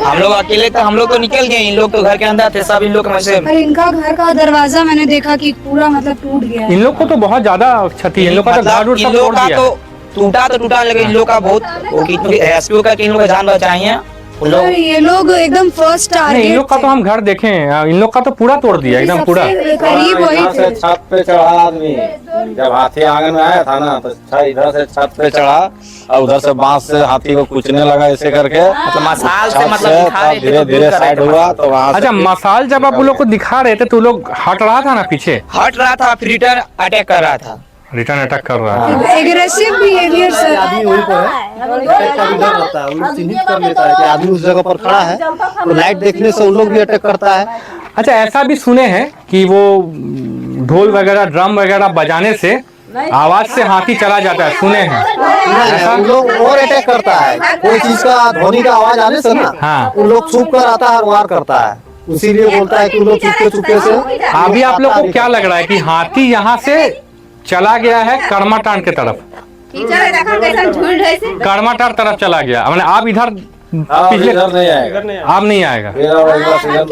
हम लोग, अकेले थे हम लोग तो निकल गए, इन लोग तो घर के अंदर थे सब, इन लोग में से। और इनका घर का दरवाजा मैंने देखा कि पूरा मतलब टूट गया है। इन लोग को तो बहुत ज्यादा क्षति है, इन लोग का तो मतलब घर उड़ इन सब लोग तोड़ का दिया तो है। टूटा तो टूटा, लेकिन इन लोग का बहुत रेस्क्यू करके इन लोग का जान बचाई है उन लोग। और ये लोग एकदम फर्स्ट नहीं, इन टारगेट लोग का तो हम घर देखे हैं, इन लोग का तो पूरा तोड़ दिया एकदम पूरा। करीब वही इधर थे। से छत पे चढ़ा आदमी, जब हाथी आंगन में आया था ना तो इधर से छत पे चढ़ा और उधर से बांस से हाथी को कूचने लगा ऐसे करके, मतलब मसाल से छत मतलब से दिखा रहे थे, धीरे तो धीरे दूर कर रहे साइड थे हुआ मसाल। तो वहां अच्छा, मसाल जब आप लोग को दिखा रहे थे तो लोग हट रहा था ना पीछे, हट रहा था, फिर रिटर्न अटैक कर रहा था। रिटर्न अटैक कर रहा था। Aggressive behaviour sir. आदमी वहीं पर है, अटैक का भी डर रहता है, वो लोग चिन्हित कर लेता है कि आदमी उस जगह पर खड़ा है, तो लाइट देखने से उन लोग भी अटैक करता है। अच्छा, ऐसा भी सुने हैं कि वो ढोल वगैरह ड्रम वगैरह बजाने से आवाज से हाथी चला जाता है, सुने हैं। नहीं, उन लोग और अटैक करता है, कोई चीज का ध्वनि का आवाज आने से ना हाँ। उन लोग छुप कर आता है और वार करता है, इसीलिए बोलता है कि उन लोग चुपके चुपके से। अभी आप लोग को क्या लग रहा है कि हाथी यहाँ से चला गया है कर्माटांड की तरफ, कर्माटांड तरफ चला गया, मतलब आप इधर पिछले इधर नहीं आएगा, आप नहीं आएगा। फिर अब अगला सीजन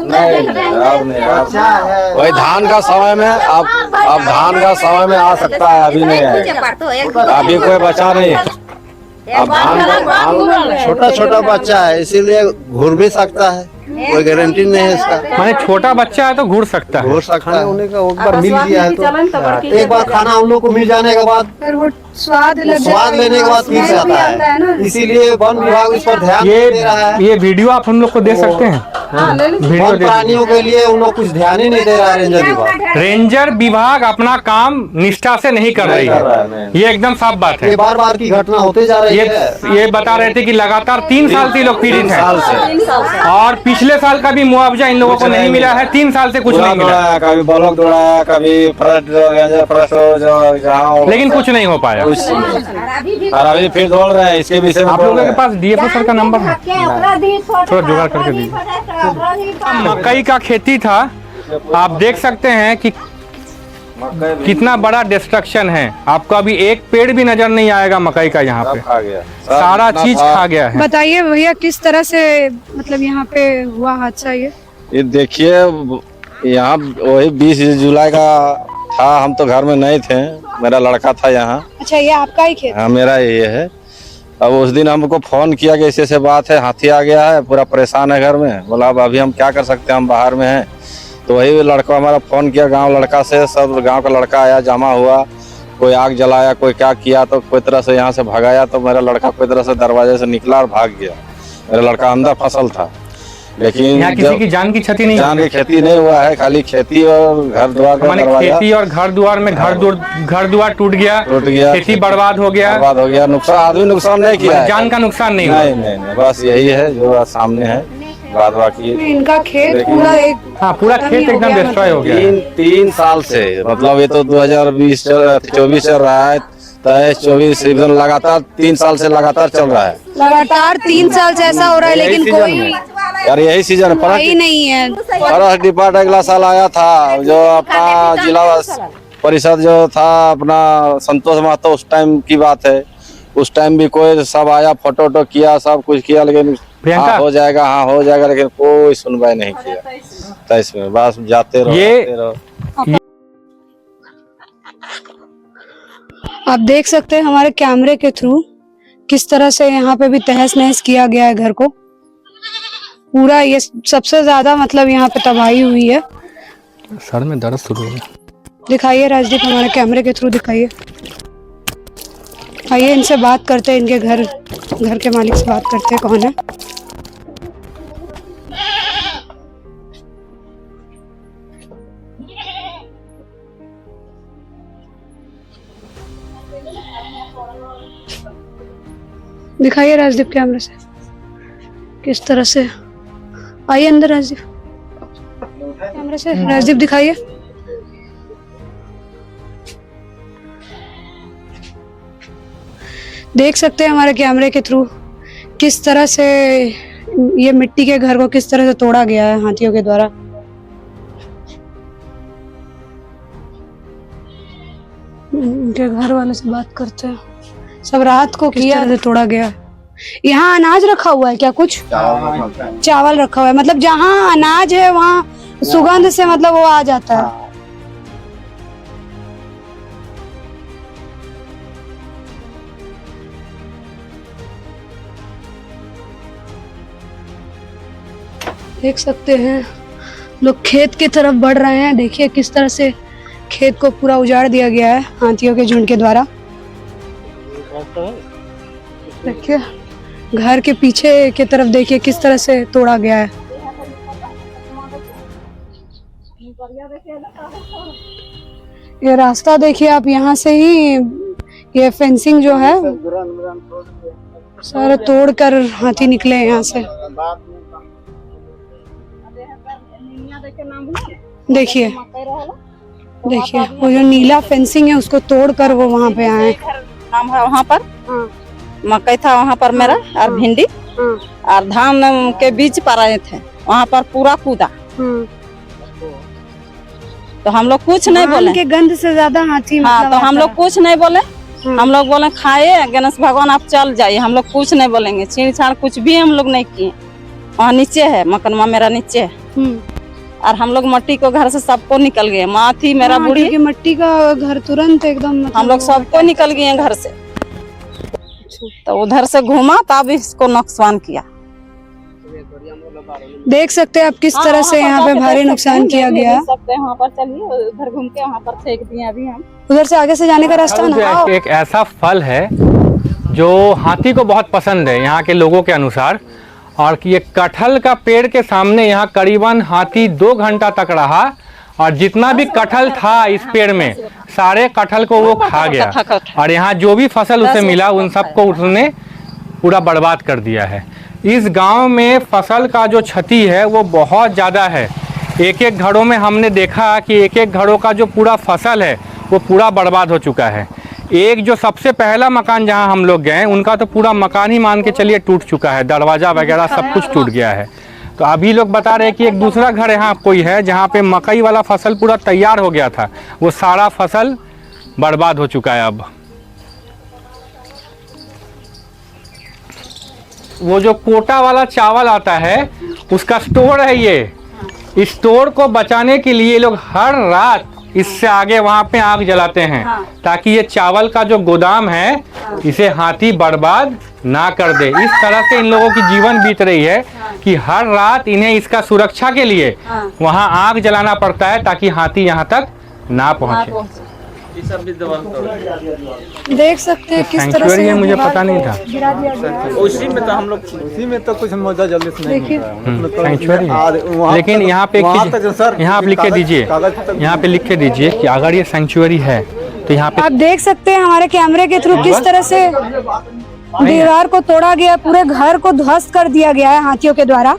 नहीं, अब नहीं, अब वही धान का समय में, अब धान का समय में आ सकता है, अभी नहीं आएगा, अभी कोई बचा नहीं है। अब धान छोटा छोटा बच्चा है इसीलिए घूर भी सकता है, कोई गारंटी नहीं है इसका। माने छोटा बच्चा है तो घूर सकता है। घूर सकता है, होने का एक बार मिल गया है तो एक बार खाना हम लोग को मिल जाने के बाद फिर वो स्वाद लग स्वाद लेने के बाद फिर से आता है, इसीलिए वन विभाग इस पर ध्यान नहीं दे रहा है। ये वीडियो आप हम लोग को दे सकते हैं, वीडियो वन दे। प्राणियों के लिए उन लोग कुछ ध्यान ही नहीं दे रहा है रेंजर विभाग। रेंजर विभाग अपना काम निष्ठा से नहीं कर रही है, ये एकदम साफ बात है। ये बार की घटना होते जा रही है। ये बता रहे थे कि लगातार 3 साल से लोग पीड़ित हैं और पिछले साल का भी मुआवजा इन लोगों को नहीं मिला है, 3 साल से कुछ नहीं मिला, कभी ब्लॉक दौड़ाया, कभी लेकिन कुछ नहीं हो पाया। कुछ नहीं। और अभी फिर दौड़ रहे हैं इसके विषय में। आप लोगों के पास डीएफओ सर का नंबर है, थोड़ा जुगाड़ करके दीजिए। मकई का खेती था, आप देख सकते हैं कि कितना बड़ा डिस्ट्रक्शन है। आपको अभी एक पेड़ भी नजर नहीं आएगा मकई का, यहाँ पे खा गया, सारा चीज खा गया है। बताइए भैया किस तरह से मतलब यहाँ पे हुआ हादसा ये देखिए यहाँ वही 20 जुलाई का था, हम तो घर में नहीं थे, मेरा लड़का था यहाँ। अच्छा, ये आपका ही खेत? हाँ, मेरा ये है। अब उस दिन हमको फोन किया कि ऐसे बात है, हाथी आ गया है, पूरा परेशान है घर में। बोला अब अभी हम क्या कर सकते हैं, हम बाहर में हैं। तो वही लड़का हमारा फोन किया, गांव लड़का से, सब गांव का लड़का आया, जमा हुआ, कोई आग जलाया, कोई क्या किया, तो कोई तरह से यहाँ से भगाया। तो मेरा लड़का कोई तरह से दरवाजे से निकला और भाग गया। मेरा लड़का अंदर फसल था, लेकिन यहाँ किसी की जान की क्षति नहीं, जान की खेती नहीं हुआ है, खाली खेती और घर द्वार का माने दरवाजा खेती और घर द्वार में घर द्वार टूट गया, खेती बर्बाद हो गया, बर्बाद हो गया। नुकसान आदमी नुकसान नहीं किया है, जान का नुकसान नहीं हुआ। नहीं, बस यही है जो सामने है, बाद बाकी इनका खेत पूरा एक हाँ, पूरा खेत एकदम डिस्ट्रॉय हो गया। 3 साल से, मतलब ये तो 2024 चल रहा है, 23-24 एकदम लगातार 3 साल से लगातार चल रहा है। लगातार 3 साल से ऐसा हो रहा है, लेकिन कोई यार यही सीजन ही नहीं है। फॉरेस्ट डिपार्टमेंट अगला साल आया था, जो अपना जिला परिषद जो था अपना संतोष महतो, उस टाइम की बात है। उस टाइम भी कोई सब आया, फोटो किया, सब कुछ किया, लेकिन हाँ हो जाएगा, हाँ हो जाएगा, लेकिन कोई सुनवाई नहीं किया। तो इसमें बस जाते रहो। आप देख सकते हैं हमारे कैमरे के थ्रू किस तरह से यहाँ पे भी तहस नहस किया गया है घर को। पूरा ये सबसे ज्यादा मतलब यहाँ पे तबाही हुई है। सर में दर्द शुरू हो गया। दिखाइए राजदीप, हमारे कैमरे के थ्रू दिखाइए। आइए इनसे बात करते हैं, इनके घर के मालिक से बात करते हैं, कौन है। दिखाइए राजदीप कैमरे से किस तरह से। आइए अंदर राजदीप, कैमरे से राजदीप दिखाइए। देख सकते हैं हमारे कैमरे के थ्रू किस तरह से ये मिट्टी के घर को किस तरह से तोड़ा गया है हाथियों के द्वारा। उनके घर वाले से बात करते हैं। सब रात को किया से तोड़ा गया। यहाँ अनाज रखा हुआ है क्या? कुछ चावल रखा हुआ है, मतलब जहाँ अनाज है वहाँ सुगंध से मतलब वो आ जाता है। देख सकते हैं लोग खेत की तरफ बढ़ रहे हैं। देखिए किस तरह से खेत को पूरा उजाड़ दिया गया है हाथियों के झुंड के द्वारा। देखिए घर के पीछे की तरफ देखिए किस तरह से तोड़ा गया है। ये रास्ता देखिए आप, यहाँ से ही ये फेंसिंग जो है सारे तोड़ कर हाथी निकले यहाँ से। देखिए देखिए वो जो नीला फेंसिंग है उसको तोड़कर वो वहाँ पे आए। नाम है वहाँ पर मकई था, वहाँ पर मेरा और भिंडी और धान के बीज पर आए थे, वहाँ पर पूरा कूदा। तो हम लोग कुछ नहीं बोले के गंध से ज्यादा हाथी। हाँ, तो हम लोग कुछ नहीं बोले। हम लोग बोले खाए गणेश भगवान आप चल जाइए, हम लोग कुछ नहीं बोलेंगे। छेड़छाड़ कुछ भी हम लोग नहीं किए। वहाँ नीचे है मकनमा मेरा नीचे है और हम लोग मट्टी को घर से सबको निकल गए। माँ थी मेरा बूढ़ी, मट्टी का घर तुरंत एकदम हम लोग सबको निकल गए घर से। तो उधर से घूमा तब इसको नुकसान किया। देख सकते हैं आप किस तरह से यहाँ पे भारी नुकसान किया गया है। वहाँ पर चलिए, उधर घूम के वहाँ पर फेंक दिए अभी हम। उधर से आगे से जाने का रास्ता ना। एक ऐसा फल है जो हाथी को बहुत पसंद है यहाँ के लोगों के अनुसार, और कि ये कटहल का पेड़ के सामने यहाँ करीबन हाथी 2 घंटा तक रहा और जितना भी कटहल था इस पेड़ में सारे कटहल को वो खा गया और यहाँ जो भी फसल उसे मिला उन सबको उसने पूरा बर्बाद कर दिया है। इस गांव में फसल का जो क्षति है वो बहुत ज़्यादा है। एक एक घरों में हमने देखा कि एक एक घरों का जो पूरा फसल है वो पूरा बर्बाद हो चुका है। एक जो सबसे पहला मकान जहां हम लोग गए उनका तो पूरा मकान ही मान के चलिए टूट चुका है, दरवाज़ा वगैरह सब कुछ टूट गया है। तो अभी लोग बता रहे हैं कि एक दूसरा घर यहाँ कोई है जहाँ पे मकई वाला फसल पूरा तैयार हो गया था, वो सारा फसल बर्बाद हो चुका है। अब वो जो कोटा वाला चावल आता है उसका स्टोर है ये, इस स्टोर को बचाने के लिए लोग हर रात इससे आगे वहाँ पे आग जलाते हैं ताकि ये चावल का जो गोदाम है इसे हाथी बर्बाद ना कर दे। इस तरह से इन लोगों की जीवन बीत रही है कि हर रात इन्हें इसका सुरक्षा के लिए वहाँ आग जलाना पड़ता है ताकि हाथी यहाँ तक ना पहुँचे। देख सकते हैं किस तरह से मुझे पता नहीं था। उसी में तो हम लोग उसी में तो कुछ मौजा जल्दी से नहीं सैंक्चुअरी, लेकिन यहाँ पे यहाँ आप लिख के दीजिए, यहाँ पे लिख के दीजिए कि अगर ये सैंक्चुअरी है तो यहाँ पे आप देख सकते हैं हमारे कैमरे के थ्रू किस तरह से दीवार को तोड़ा गया, पूरे घर को ध्वस्त कर दिया गया है हाथियों के द्वारा।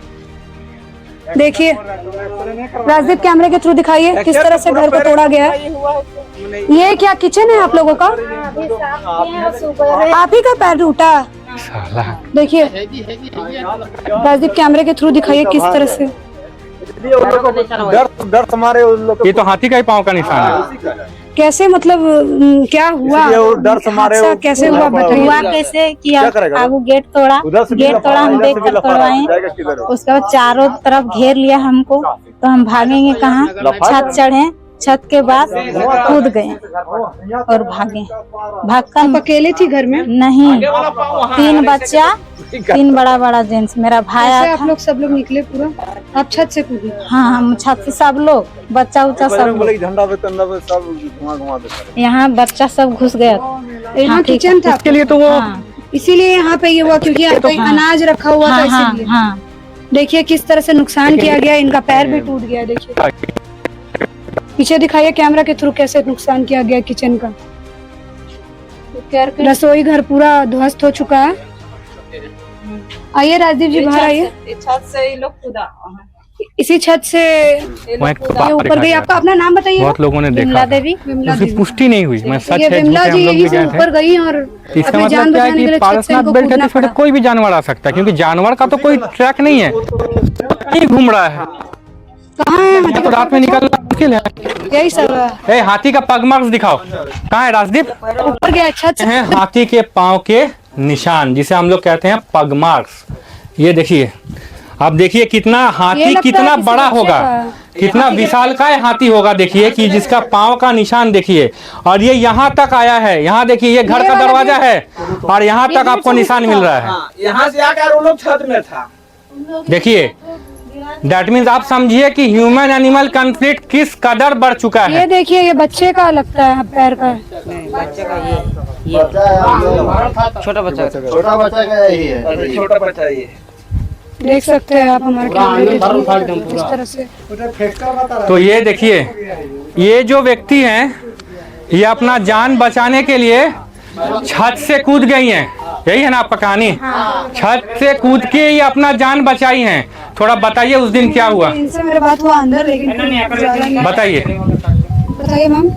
देखिए राजदीप कैमरे के थ्रू दिखाइए किस तरह से घर को तोड़ा गया है। ये क्या किचन है आप लोगों का? आप ही का पैर टूटा? देखिए राजदीप कैमरे के थ्रू दिखाइए किस तरह से। ये तो हाथी का ही पाँव का निशान है। कैसे मतलब क्या हुआ? हादसा कैसे हुआ बताइए। हुआ कैसे किया? आगू गेट तोड़ा हम देख कर तोड़वाए। उसके बाद चारों तरफ घेर लिया हमको, तो हम भागेंगे कहाँ? छत चढ़े, छत के बाद कूद गए और भागे। भागकर आप अकेले थी घर में? नहीं, 3 बच्चा, 3 बड़ा जेंट्स, मेरा भाई। आप लोग सब लोग निकले पूरा? आप छत से कूदे? हाँ, हम छत से सब लोग, बच्चा उच्चा सब यहाँ बच्चा सब घुस गया। यहाँ किचन था इसके लिए तो वो इसीलिए यहाँ पे ये हुआ क्योंकि यहाँ पे अनाज रखा हुआ था इसीलिए। देखिए किस तरह से नुकसान किया गया, इनका पैर भी टूट गया। देखिए पीछे दिखाइए कैमरा के थ्रू कैसे नुकसान किया गया किचन का। रसोई घर पूरा ध्वस्त हो चुका है। आइए राजदीप जी बाहर आइए। छत से ये लोग कूदा, इसी छत से वहाँ एक बात ऊपर देखा गई। गया। आपका अपना नाम बताइए। बहुत लोगों ने देखा विमला था। देवी। उसकी पुष्टि नहीं हुई, मैं सच ये है झूठ विमला है, हम जी लोग यही भी से गए थे। ऊपर गई और इसका अपनी जान मतलब क्या है बचाने के कि लिए छत से पारसनाथ इनको बेल्ट है कूदना तो फिर पड़ा। कोई भी जानवर आ सकता है, क्योंकि जानवर का तो कोई ट्रैक नहीं है, नहीं घूम रहा है। कहाँ है हाथी तो का रात में निकलना मुश्किल है। यही सब है। ए, हाथी का पग मार्क्स दिखाओ, कहाँ है राजदीप? ऊपर गया छत से। हैं हाथी के पांव के निशान, जिसे हम लोग कहते हैं पग मार्क्स। ये देखिए, आप देखिए कितना ये हाथी लगता कितना है किसी बड़ा बच्चे होगा, का। कितना विशालकाय हाथी होगा। देखिए कि जिसका पांव का निशान देखिए, और ये यहाँ तक आया है। यहाँ देखिए, ये घर ये का वाला दरवाजा है और यहाँ ये तक आपको गेट निशान से मिल रहा है। यहाँ से आकर वो लोग छत में था। देखिए, दैट मीन्स आप समझिए कि ह्यूमन एनिमल कॉन्फ्लिक्ट किस कदर बढ़ चुका ये है। देखिए, ये बच्चे का लगता है पैर का। छोटा बच्चा छोटा बच्चा का यही है। छोटा बच्चा ये देख सकते हैं आप हमारे कैमरे में इस तरह से। तो ये देखिए, ये जो व्यक्ति हैं, ये अपना जान बचाने के लिए छत से कूद गई हैं। यही है ना आपका कहानी? छत से कूद के ये अपना जान बचाई हैं। थोड़ा बताइए उस दिन क्या हुआ, इनसे मेरे बात हुआ अंदर, लेकिन बताइए। बताइए मैम।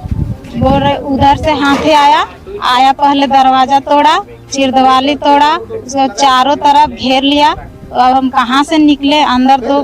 बोल रहे उधर से हाथी आया पहले दरवाजा तोड़ा, फिर दिवाली तोड़ा, उसको चारों तरफ घेर लिया। अब हम कहाँ से निकले, अंदर तो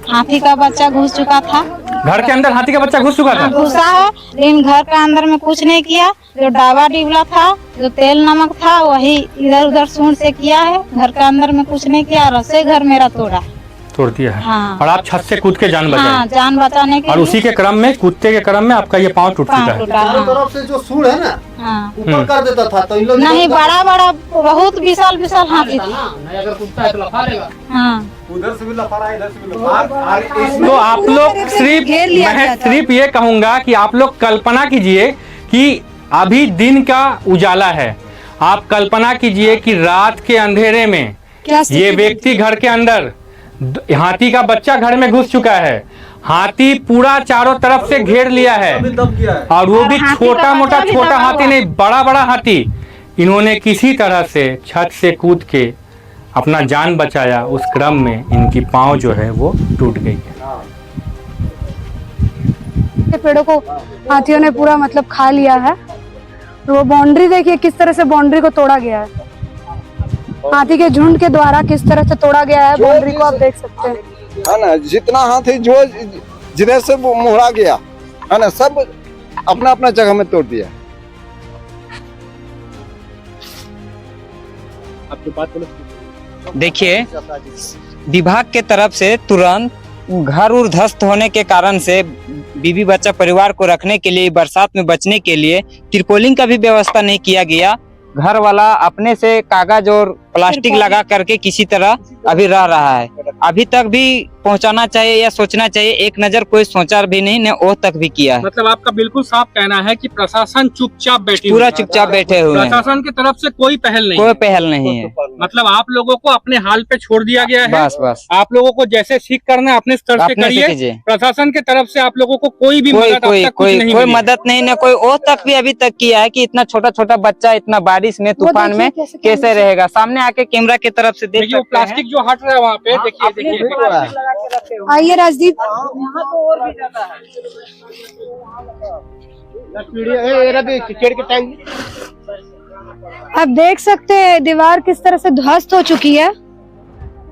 हाथी का बच्चा घुस चुका था। घर के अंदर हाथी का बच्चा घुस चुका था। घुसा है, लेकिन घर के अंदर में कुछ नहीं किया। जो डावा डिबला था, जो तेल नमक था, वही इधर उधर सूंड से किया है। घर के अंदर में कुछ नहीं किया। रसोई घर मेरा तोड़ दिया है। हाँ। और आप छत से कूद के जान बचाए। हाँ, जान बचाने के और लिए। उसी के क्रम में, कूदते के क्रम में आपका ये पाँव टूट चुका पाँव है। टूटा, हाँ। तरफ से जो सूंड है ना, हाँ। ऊपर कर देता था, तो इन लोग नहीं, बड़ा बड़ा बहुत विशाल विशाल हाथी था। हाँ। उधर से भी लफा रहा है, इधर से भी लफा। तो आप लोग सिर्फ, घेर लिया गया मैं था। सिर्फ ये कहूंगा कि आप लोग कल्पना कीजिए कि अभी दिन का उजाला है। आप कल्पना कीजिए कि रात के अंधेरे में क्या स्थिति ये व्यक्ति घर के अंदर, हाथी का बच्चा घर में घुस चुका है। हाथी पूरा चारों तरफ से घेर लिया है, और वो भी हाथी का छोटा मोटा, बच्चा भी छोटा दबा हाथी हुआ। नहीं, बड़ा बड़ा हाथी। इन्होंने किसी तरह से छत से कूद के अपना जान बचाया। उस क्रम में इनकी पाँव जो है वो टूट गई है। पेड़ों को हाथियों ने पूरा मतलब खा लिया है। तो वो बाउंड्री देखिए किस तरह से बाउंड्री को तोड़ा गया है। हाथी के झुंड के द्वारा किस तरह से तोड़ा गया है बाउंड्री को, आप देख सकते हैं। है ना, जितना हाथी जो जिधर से वो मुहरा गया है ना, सब अपना अपना जगह में तोड़ दिया। देखिए, विभाग के तरफ से तुरंत घर उर ध्वस्त होने के कारण से बीवी बच्चा परिवार को रखने के लिए, बरसात में बचने के लिए तिरपोलिंग का भी व्यवस्था नहीं किया गया। घर वाला अपने से कागज और प्लास्टिक लगा करके किसी तरह अभी रह रहा है। अभी तक भी पहुंचाना चाहिए या सोचना चाहिए, एक नजर कोई सोचा भी नहीं, ने ओह तक भी किया है। मतलब आपका बिल्कुल साफ कहना है कि प्रशासन चुपचाप बैठी पूरा चुपचाप बैठे हुए हैं, प्रशासन की तरफ से कोई पहल नहीं कोई है। पहल नहीं है। मतलब आप लोगों को अपने हाल पे छोड़ दिया गया है। बस बस आप लोगों को जैसे ठीक करना है अपने स्तर से अपने से करिए। कीजिए। प्रशासन की तरफ से आप लोगों को कोई भी कोई मदद अब कोई तक कुछ कोई नहीं कोई मिली है। मदद नहीं, न कोई ओह तक भी अभी तक किया है कि इतना छोटा छोटा बच्चा इतना बारिश में, तूफान में कैसे रहेगा। सामने आके कैमरा की तरफ से देख देखिए वो सकते हैं। प्लास्टिक जो हट रहा है वहाँ पे, देखिए देखिए। आइए राजदीप। आप देख सकते हैं दीवार किस तरह से ध्वस्त हो चुकी है।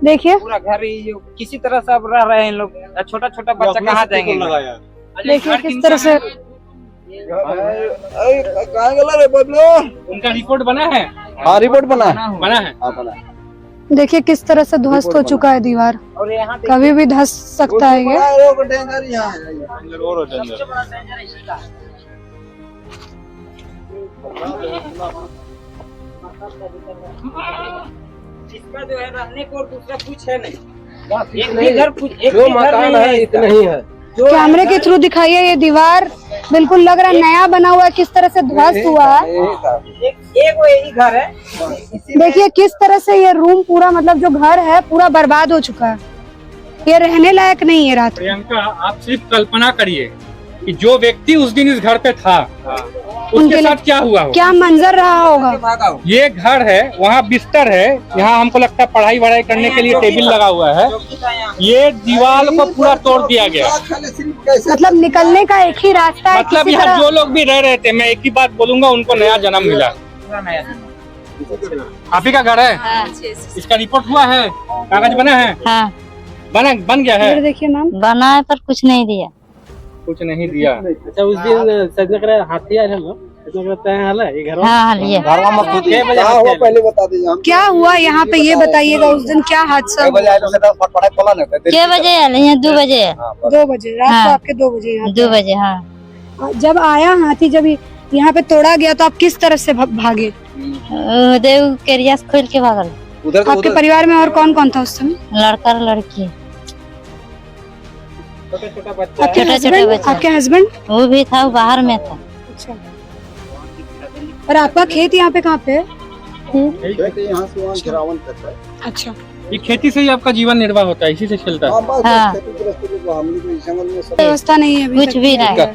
देखिए पूरा घर ही जो किसी तरह से अब रह रहे हैं लोग। छोटा छोटा बच्चा कहाँ जाएंगे। देखिए किस तरह से उनका रिपोर्ट बना है। हाँ, रिपोर्ट बना है। बना है। देखिए किस तरह से ध्वस्त हो चुका है दीवार। और यहाँ कभी भी धस सकता है ये। इसका जो है रहने को और दूसरा कुछ है नहीं। एक भी घर कुछ एक भी घर नहीं है, इतना ही है। कैमरे के थ्रू दिखाइए। ये दीवार बिल्कुल लग रहा है नया बना हुआ है, किस तरह से ध्वस्त हुआ है। एक वो यही घर है। देखिए किस तरह से ये रूम पूरा, मतलब जो घर है पूरा बर्बाद हो चुका है। ये रहने लायक नहीं है रात। प्रियंका, आप सिर्फ कल्पना करिए कि जो व्यक्ति उस दिन इस घर पे था, उसके साथ क्या हुआ हो? क्या मंजर रहा होगा। ये घर है, वहाँ बिस्तर है, यहाँ हमको लगता है पढ़ाई वढ़ाई करने के लिए टेबल लगा हुआ है। ये दीवार को पूरा तोड़ दिया गया। मतलब निकलने का एक ही रास्ता है। मतलब किसी यहाँ तरह- जो लोग भी रह रहे थे, मैं एक ही बात बोलूंगा, उनको नया जन्म मिला। आप ही का घर है? हाँ। इसका रिपोर्ट हुआ है? कागज बना है? हाँ। बन गया है? देखिए मैम, बना है पर कुछ नहीं दिया। कुछ नहीं दिया। अच्छा उस दिन सजना कर हाथी आए हम करते हैं हाल है ये घर हाँ लिए पहले बता दीजिए हम क्या हुआ यहाँ पे ये बताइएगा। उस दिन क्या हादसा हुआ? क्या बजे आए हैं? 2 बजे। 2 बजे रात को हाँ। आपके 2 बजे यहाँ 2 बजे हाँ। जब आया हाथी, जब यहाँ पे तोड़ा गया तो आप किस तरफ से भागे? देव केरिया से खोल के भागल। आपके परिवार में और कौन कौन था उस समय? लड़का और लड़की। आपके छोटे हस्बैंड? बच्चे। आपके हस्बैंड? वो भी था, वो बाहर में था। अच्छा। और आपका खेत यहाँ पे कहाँ पे है? यहाँ से वहाँ गिरावन करता है। अच्छा। ये खेती से ही आपका जीवन निर्वाह होता है, इसी से चलता है? हाँ। व्यवस्था नहीं है अभी कुछ तक। भी नहीं।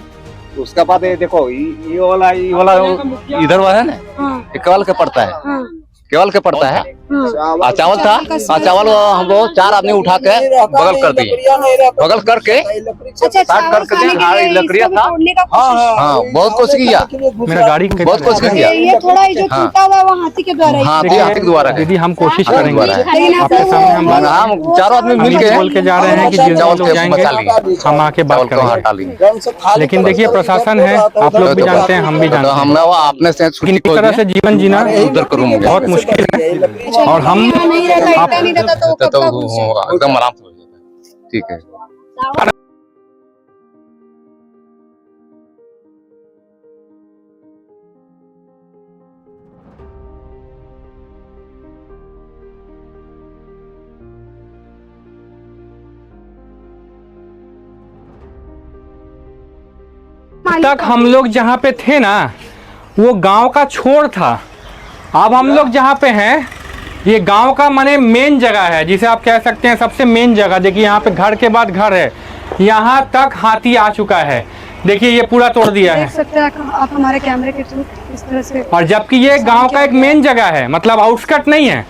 उसका बाद ये देखो ये वाला इधर वाला है ना, हाँ ये केवल के पड़ता है, हाँ केवल के पड़ता है। हाँ। चावल था, चावल हम लोग 4 आदमी उठा के बगल कर दिए, बगल करके अच्छा, काट करके लकड़ियाँ था। हाँ, बहुत कोशिश किया, मेरा गाड़ी बहुत कोशिश किया। ये थोड़ा जो टूटा हुआ है वो हाथी के द्वारा ही। हाँ, ये हाथी के द्वारा है। दीदी हम कोशिश करेंगे, लेकिन आपके सामने हम हम 4 आदमी हम मिल ये बोल के जा रहे हैं कि जिन लोग जाएंगे हम आके बात चावल हटा करेंगे। लिए। लेकिन देखिए प्रशासन है, आप लोग भी जानते हैं, हम भी जानते हैं, हमने वो अपने से लेकिन इस तरह से जीवन जीना उधर करूँगा बहुत मुश्किल है। और हम नहीं रहता, इतना नहीं रहता तो कब का घुसे। एकदम आराम से हो जाता है। ठीक है। तक हम लोग जहाँ पे थे ना, वो गांव का छोर था। अब हम लोग जहाँ पे हैं, ये गांव का माने मेन जगह है, जिसे आप कह सकते हैं सबसे मेन जगह। देखिए यहाँ पे घर के बाद घर है, यहाँ तक हाथी आ चुका है। देखिए ये पूरा तोड़ दिया है। देख सकते हैं आप हमारे कैमरे के थ्रू इस तरह से। और जबकि ये गांव का एक मेन जगह है, मतलब आउटस्कट नहीं है।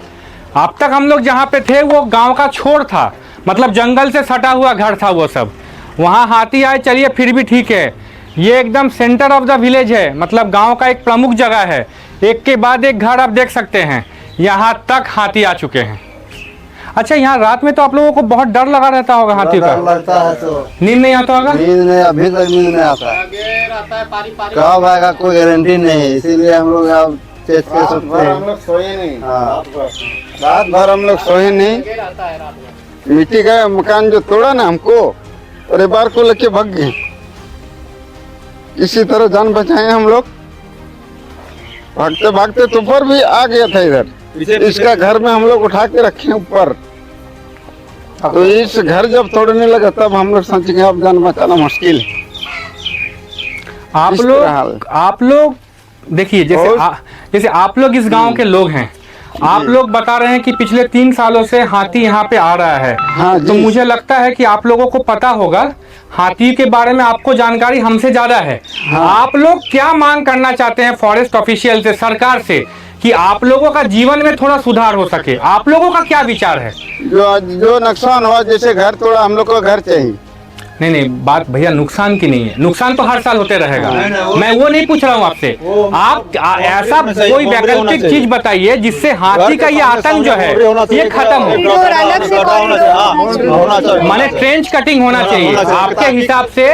अब तक हम लोग जहाँ पे थे वो गांव का छोर था, मतलब जंगल से सटा हुआ घर था वो सब। वहाँ हाथी आए, चलिए फिर भी ठीक है। ये एकदम सेंटर ऑफ द विलेज है, मतलब गांव का एक प्रमुख जगह है। एक के बाद एक घर आप देख सकते हैं, यहाँ तक हाथी आ चुके हैं। अच्छा, यहाँ रात में तो आप लोगों को बहुत डर लगा रहता होगा हाथी का? लगता है तो नींद नहीं आता होगा? नींद नहीं, अभी तक नींद नहीं आता। कब आएगा कोई गारंटी नहीं है, इसीलिए हम लोग यहाँ चेत के सोते हैं। सोए नहीं। हाँ, रात भर हम लोग सोए नहीं। मिट्टी का मकान जो तोड़ा ना हमको, और एक बार को लेके भाग गए। इसी तरह जान बचाए हम लोग। भागते भागते तो ऊपर भी आ गया था इधर। इसका घर में हम लोग उठा के रखे ऊपर। तो इस घर जब तोड़ने लगा तब हम लोग सोच गए अब जान बचाना मुश्किल है। आप लोग देखिए, जैसे आप लोग इस गांव के लोग हैं, आप लोग बता रहे हैं कि पिछले 3 सालों से हाथी यहाँ पे आ रहा है। हाँ, तो मुझे लगता है कि आप लोगों को पता होगा, हाथी के बारे में आपको जानकारी हमसे ज्यादा है। हाँ। आप लोग क्या मांग करना चाहते हैं फॉरेस्ट ऑफिशियल से, सरकार से, कि आप लोगों का जीवन में थोड़ा सुधार हो सके? आप लोगों का क्या विचार है? जो नुकसान हुआ, जैसे घर तोड़ा, हम लोग को घर चाहिए। नहीं, बात भैया नुकसान की नहीं है। नुकसान तो हर साल होते रहेगा, मैं वो नहीं पूछ रहा हूँ आपसे। आप ऐसा कोई वैकल्पिक चीज बताइए जिससे हाथी का ये आतंक जो है ये खत्म हो। माने ट्रेंच कटिंग होना चाहिए आपके हिसाब से।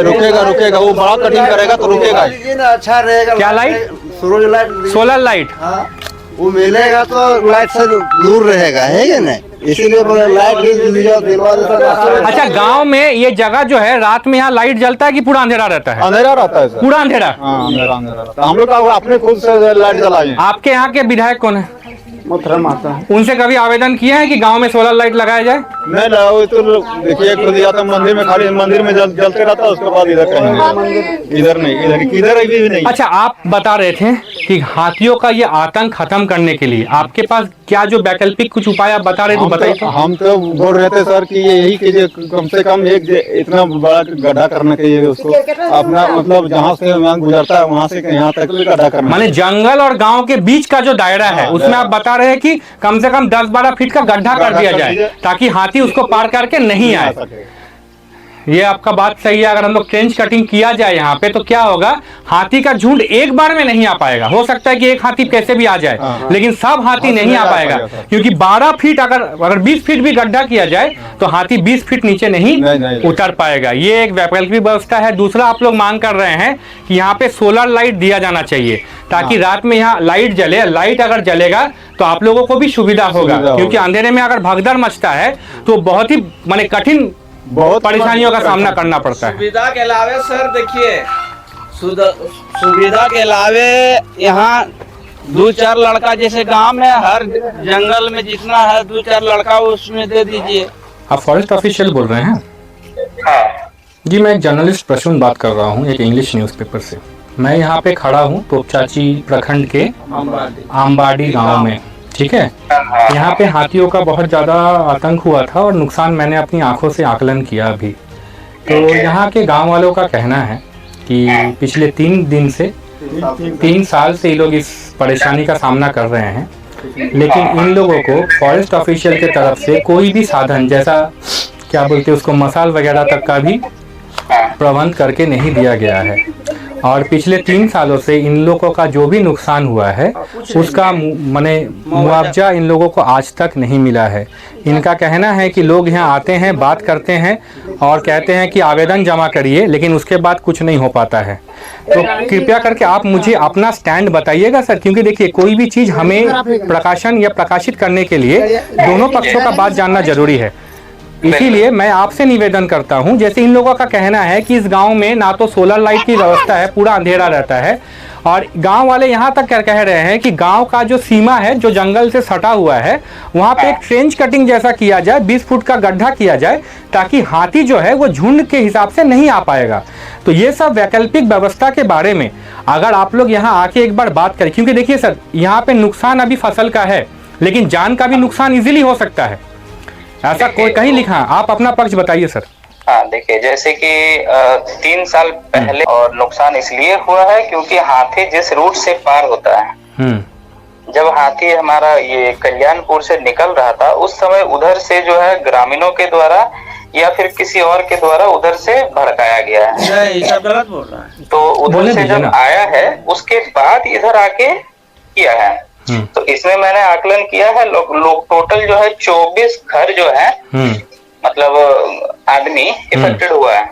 रुकेगा, वो बड़ा कटिंग करेगा तो रुकेगा। अच्छा रहेगा। क्या लाइट? सूरज लाइट, सोलर लाइट। वो मिलेगा तो लाइट से दूर रहेगा, है कि नहीं? इसीलिए लाइट दिलवा देता। अच्छा, गांव में ये जगह जो है, रात में यहाँ लाइट जलता है कि पूरा अंधेरा रहता है? अंधेरा रहता है सर। पूरा अंधेरा? हम लोग अपने खुद से लाइट जलाए। आपके यहाँ के विधायक कौन है? मोहतरम आता है। उनसे कभी आवेदन किया है कि गांव में सोलर लाइट लगाया जाए? नहीं ना, वो तो देखिए खुद या तो मंदिर में, खाली मंदिर में जलते रहता है, उसके बाद इधर कहीं, इधर नहीं, इधर भी नहीं। अच्छा, आप बता रहे थे कि हाथियों का ये आतंक खत्म करने के लिए आपके पास क्या जो वैकल्पिक कुछ उपाय आप बता रहे तो बताइए। तो हम तो बोल रहे थे सर कि यही कि कम से कम एक इतना बड़ा गड्ढा करना चाहिए उसको, अपना मतलब जहाँ से वहाँ गुजरता है वहाँ से यहाँ तक भी गड्ढा करना। माने जंगल और गांव के बीच का जो दायरा है उसमें आप बता रहे हैं कि कम से कम 10-12 फीट का गड्ढा कर दिया जाए ताकि हाथी उसको पार करके नहीं आए। ये आपका बात सही है। अगर हम लोग ट्रेंच कटिंग किया जाए यहाँ पे तो क्या होगा, हाथी का झुंड एक बार में नहीं आ पाएगा। हो सकता है कि एक हाथी कैसे भी आ जाए, लेकिन सब हाथी नहीं आ पाएगा, क्योंकि 12 फीट अगर 20 फीट भी गड्ढा किया जाए तो हाथी 20 फीट नीचे नहीं उतर पाएगा। ये एक वैकल्पिक व्यवस्था है। दूसरा आप लोग मांग कर रहे हैं कि यहाँ पे सोलर लाइट दिया जाना चाहिए ताकि रात में यहाँ लाइट जले। लाइट अगर जलेगा तो आप लोगों को भी सुविधा होगा, क्योंकि अंधेरे में अगर भगदड़ मचता है तो बहुत ही माने कठिन बहुत परेशानियों का सामना करना पड़ता है। सुविधा के अलावे सर देखिए, सुविधा के अलावे यहाँ 2-4 लड़का, जैसे गांव में हर जंगल में जितना है 2-4 लड़का उसमें दे दीजिए। आप फॉरेस्ट ऑफिशियल बोल रहे हैं? हाँ जी, मैं एक जर्नलिस्ट प्रसून बात कर रहा हूँ, एक इंग्लिश न्यूज़पेपर से। मैं यहाँ पे खड़ा हूँ तोपचाची प्रखंड के आमबाड़ी गांव में, ठीक है। यहाँ पे हाथियों का बहुत ज़्यादा आतंक हुआ था और नुकसान मैंने अपनी आंखों से आकलन किया अभी। तो यहाँ के गांव वालों का कहना है कि पिछले 3 साल से ये लोग इस परेशानी का सामना कर रहे हैं, लेकिन इन लोगों को फॉरेस्ट ऑफिशियल के तरफ से कोई भी साधन, जैसा क्या बोलते हैं उसको, मसाल वगैरह तक का भी प्रबंध करके नहीं दिया गया है। और पिछले 3 सालों से इन लोगों का जो भी नुकसान हुआ है उसका माने मुआवजा इन लोगों को आज तक नहीं मिला है। इनका कहना है कि लोग यहाँ आते हैं, बात करते हैं और कहते हैं कि आवेदन जमा करिए, लेकिन उसके बाद कुछ नहीं हो पाता है। तो कृपया करके आप मुझे अपना स्टैंड बताइएगा सर, क्योंकि देखिए कोई भी चीज़ हमें प्रकाशन या प्रकाशित करने के लिए दोनों पक्षों का बात जानना जरूरी है। इसीलिए मैं आपसे निवेदन करता हूं, जैसे इन लोगों का कहना है कि इस गांव में ना तो सोलर लाइट की व्यवस्था है, पूरा अंधेरा रहता है, और गांव वाले यहां तक कह रहे हैं कि गांव का जो सीमा है, जो जंगल से सटा हुआ है, वहां पे एक ट्रेंच कटिंग जैसा किया जाए, 20 फुट का गड्ढा किया जाए ताकि हाथी जो है वो झुंड के हिसाब से नहीं आ पाएगा। तो ये सब वैकल्पिक व्यवस्था के बारे में अगर आप लोग यहाँ आके एक बार बात करें, क्योंकि देखिए सर, यहाँ पे नुकसान अभी फसल का है, लेकिन जान का भी नुकसान इजीली हो सकता है, ऐसा कोई कहीं लिखा। आप अपना पक्ष बताइए सर। हाँ देखिए, जैसे कि 3 साल पहले और नुकसान इसलिए हुआ है क्योंकि हाथी जिस रूट से पार होता है, जब हाथी हमारा ये कल्याणपुर से निकल रहा था उस समय उधर से जो है ग्रामीणों के द्वारा या फिर किसी और के द्वारा उधर से भड़काया गया है। ये सब गलत बोल रहा है। तो उधर से जब आया है उसके बाद इधर आके किया है। तो इसमें मैंने आकलन किया है, लोग टोटल जो है 24 घर जो है मतलब आदमी इफेक्टेड हुआ है।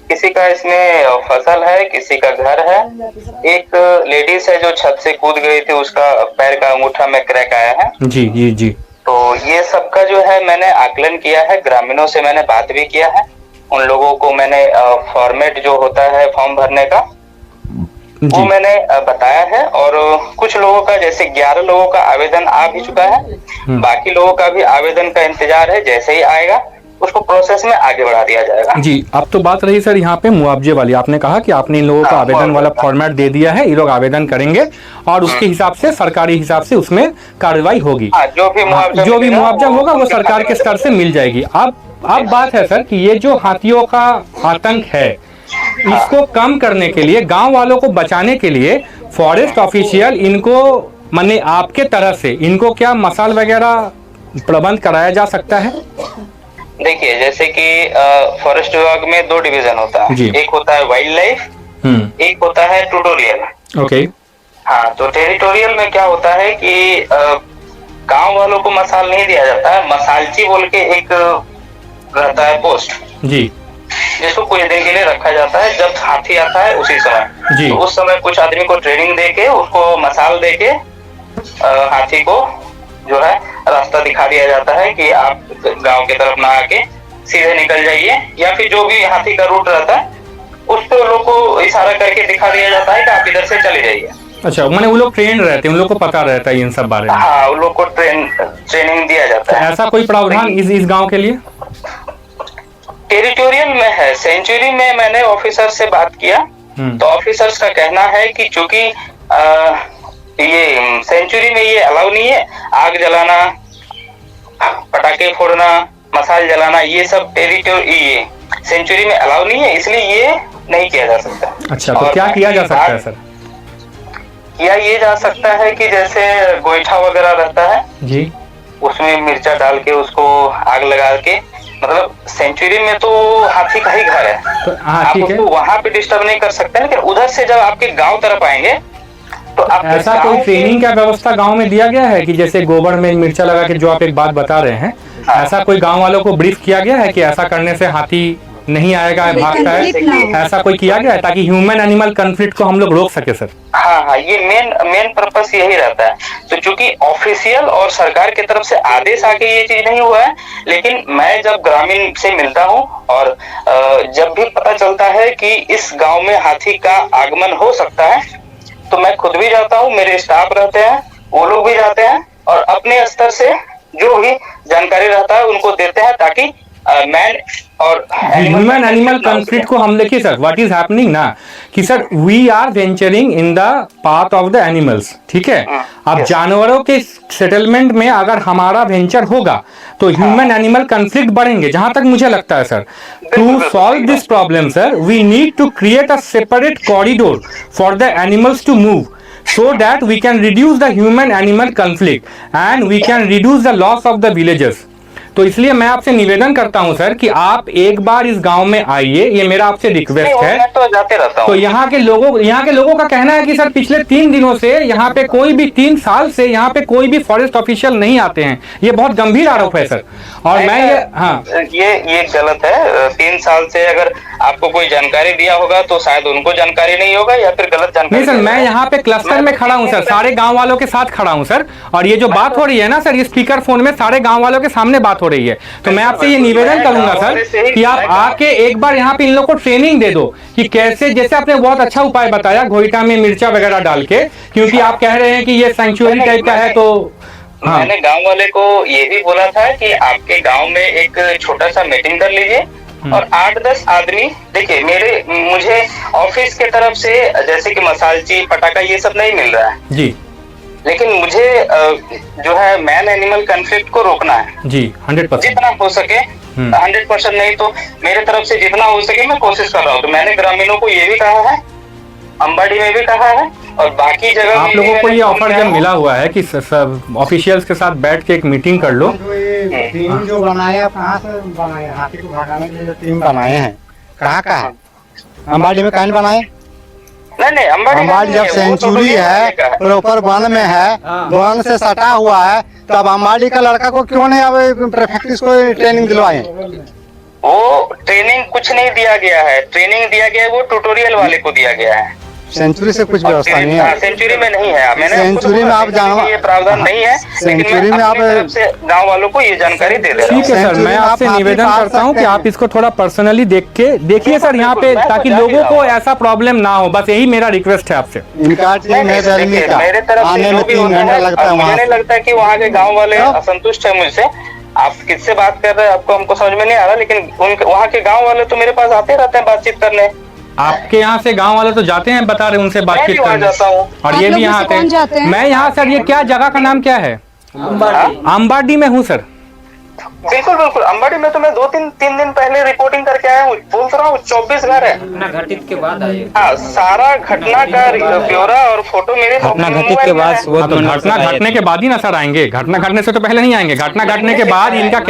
किसी का इसमें फसल है, किसी का घर है। एक लेडीज है जो छत से कूद गई थी, उसका पैर का अंगूठा में क्रैक आया है। जी जी जी। तो ये सबका जो है मैंने आकलन किया है, ग्रामीणों से मैंने बात भी किया है, उन लोगों को मैंने फॉर्मेट जो होता है फॉर्म भरने का वो मैंने बताया है। और कुछ लोगों का, जैसे 11 लोगों का आवेदन आ भी चुका है, बाकी लोगों का भी आवेदन का इंतजार है, जैसे ही आएगा उसको प्रोसेस में आगे बढ़ा दिया जाएगा। जी, अब तो बात रही सर यहाँ पे मुआवजे वाली। आपने कहा कि आपने इन लोगों का आवेदन वाला फॉर्मेट दे दिया है, ये लोग आवेदन करेंगे और उसके हिसाब से सरकारी हिसाब से उसमें कार्रवाई होगी। जो भी मुआवजा होगा वो सरकार के स्तर से मिल जाएगी। अब बात है सर कि ये जो हाथियों का आतंक है, इसको कम करने के लिए, गांव वालों को बचाने के लिए फॉरेस्ट ऑफिशियल इनको माने आपके तरफ से इनको क्या मसाल वगैरह प्रबंध कराया जा सकता है? देखिए, जैसे कि फॉरेस्ट विभाग में 2 डिवीजन होता है, एक होता है वाइल्ड लाइफ, एक होता है ट्यूटोरियल। ओके। हाँ, तो टेरिटोरियल में क्या होता है कि गांव वालों को मसाल नहीं दिया जाता है, मसालची बोल के एक रहता है पोस्ट जी, जिसको कुछ दिन के लिए रखा जाता है। जब हाथी आता है उसी समय जी, तो उस समय कुछ आदमी को ट्रेनिंग देके, उसको मसाल देके हाथी को जो है रास्ता दिखा दिया जाता है कि आप गांव की तरफ ना आके सीधे निकल जाइए, या फिर जो भी हाथी का रूट रहता है उसको लोग को इशारा करके दिखा दिया जाता है कि आप इधर से चले जाइए। अच्छा, मैंने वो लोग ट्रेन रहते हैं, उन लोग को पता रहता है इन सब बारे में। हाँ, उन लोग को ट्रेनिंग दिया जाता है। ऐसा कोई प्रावधान इस गाँव के लिए? टेरिटोरियल में है। सेंचुरी में मैंने ऑफिसर से बात किया, तो ऑफिसर्स का कहना है कि चूंकि ये सेंचुरी में ये अलाउ नहीं है। आग जलाना, पटाखे फोड़ना, मसाल जलाना, ये सब टेरिटोरी ये सेंचुरी में अलाउ नहीं है, इसलिए ये नहीं किया जा सकता। अच्छा, तो क्या किया जा सकता है सर? किया ये जा सकता है कि जैसे गोईठा वगैरह रहता है जी, उसमें मिर्चा डाल के उसको आग लगा के, मतलब सेंचुरी में तो हाथी का ही घर है, तो आप उसको वहां पे डिस्टर्ब नहीं कर सकते, लेकिन उधर से जब आपके गांव तरफ आएंगे तो आप ऐसा कोई ट्रेनिंग का व्यवस्था गांव में दिया गया है कि जैसे गोबर में मिर्चा लगा के, जो आप एक बात बता रहे हैं, ऐसा कोई गांव वालों को ब्रीफ किया गया है कि ऐसा करने से हाथी नहीं आएगा, भागता है, ऐसा कोई किया गया है ताकि ह्यूमन एनिमल कॉन्फ्लिक्ट को हम लोग रोक सके सर? हाँ, ये मेन पर्पस यही रहता है। तो चूंकि ऑफिशियल और सरकार की तरफ से आदेश आके ये चीज नहीं हुआ है, लेकिन मैं जब ग्रामीण से मिलता हूँ और जब भी पता चलता है कि इस गांव में हाथी का आगमन हो सकता है, तो मैं खुद भी जाता हूँ, मेरे स्टाफ रहते हैं, वो लोग भी जाते हैं और अपने स्तर से जो भी जानकारी रहता है उनको देते हैं, ताकि मैन और ह्यूमन एनिमल कॉन्फ्लिक्ट को हम देखिए सर, व्हाट इज हैपनिंग ना कि sir we are venturing in the path of the animals, ठीक है। अब जानवरों के सेटलमेंट में अगर हमारा वेंचर होगा तो ह्यूमन एनिमल कॉन्फ्लिक्ट बढ़ेंगे, जहां तक मुझे लगता है sir. To solve this problem sir, we need to create a separate corridor for the animals to move, so that we can reduce the human animal conflict and we can reduce the loss of the villages। तो इसलिए मैं आपसे निवेदन करता हूं सर कि आप एक बार इस गांव में आइए, ये मेरा आपसे रिक्वेस्ट है। तो जाते रहता हूं। तो यहाँ के लोगों का कहना है कि सर पिछले 3 दिनों से यहाँ पे कोई भी 3 साल से यहाँ पे कोई भी फॉरेस्ट ऑफिशियल नहीं आते हैं, ये बहुत गंभीर आरोप है सर। और मैं ये गलत है। 3 साल से अगर आपको कोई जानकारी दिया होगा तो शायद उनको जानकारी नहीं होगा या फिर गलत जानकारी। नहीं सर, मैं यहाँ पे क्लस्टर में खड़ा हूँ सर, सारे गाँव वालों के साथ खड़ा हूँ सर, और ये जो बात हो रही है ना सर, ये स्पीकर फोन में सारे गाँव वालों के सामने बात हो रही है। तो मैं आपसे ये निवेदन करूंगा सर कि आप आके एक बार यहाँ पे इन लोगों को ट्रेनिंग दे दो कि कैसे, जैसे आपने बहुत अच्छा उपाय बताया घोइटा में मिर्चा वगैरह डाल के, क्योंकि आप कह रहे हैं कि ये सैंक्चुअरी टाइप का है। तो मैंने गांव वाले को ये भी बोला था कि आपके गांव में एक छोटा सा मीटिंग कर लीजिए और 8-10 आदमी, देखिए मुझे ऑफिस के तरफ से जैसे कि मसालची, पटाखा ये सब नहीं मिल रहा है जी, लेकिन मुझे जो है मैन एनिमल कॉन्फ्लिक्ट को रोकना है जी 100%, जितना हो सके। 100% नहीं तो मेरे तरफ से जितना हो सके मैं कोशिश कर रहा हूँ। तो मैंने ग्रामीणों को ये भी कहा है, अंबाडी में भी कहा है और बाकी जगह आप लोगों को ये ऑफर जब मिला हुआ है कि सब ऑफिशियल्स के साथ बैठ के एक मीटिंग कर लो। टीम जो बनाया, कहाँ से बनाया? हाथी को भगाने के लिए टीम बनाए हैं, कहाँ का है? अंबाडी में कहीं बनाए? नहीं, अंबाडी जब सेंचुरी है, प्रॉपर वन में है, वन से सटा हुआ है, तब अंबाडी का लड़का को क्यों नहीं अब प्रेफेक्टिस को ट्रेनिंग दिलवाए? वो ट्रेनिंग कुछ नहीं दिया गया है, ट्रेनिंग दिया गया है वो ट्यूटोरियल वाले को दिया गया है। सेंचुरी से कुछ व्यवस्था नहीं है। सेंचुरी में नहीं है। मैंने सेंचुरी में आप जानवर, ये प्रावधान नहीं है, सेंचुरी में आप गांव वालों को ये जानकारी दे दे रहा हूं। ठीक है सर, मैं आपसे निवेदन करता हूं कि आप इसको थोड़ा पर्सनली देखिए सर यहाँ पे, ताकि लोगों को ऐसा प्रॉब्लम ना हो, बस यही मेरा रिक्वेस्ट है आपसे। इनका मेरे तरफ से जो भी होता है, मुझे नहीं लगता कि वहाँ के गाँव वाले असंतुष्ट है मुझसे। आप किससे बात कर रहे हैं आपको हमको समझ में नहीं आ रहा, लेकिन वहाँ के गाँव वाले तो मेरे पास आते रहते हैं बातचीत करने। आपके यहाँ से गांव वाले तो जाते हैं, बता रहे उनसे बातचीत करने, और ये भी यहाँ आते हैं। मैं यहाँ सर, ये क्या जगह का नाम क्या है? अंबाडी में हूँ सर। बिल्कुल अंबाडी में तो मैं 2-3 दिन पहले रिपोर्टिंग करके आया हूँ। बोल रहा हूँ 24 घर है। घटना घटित के बाद आए। हाँ, सारा घटना का ब्यौरा और फोटो मेरे घटना घटित के बाद, तो घटना घटने के बाद ही ना सर आएंगे, घटना घटने से तो पहले नहीं आएंगे। घटना घटने के बाद इनका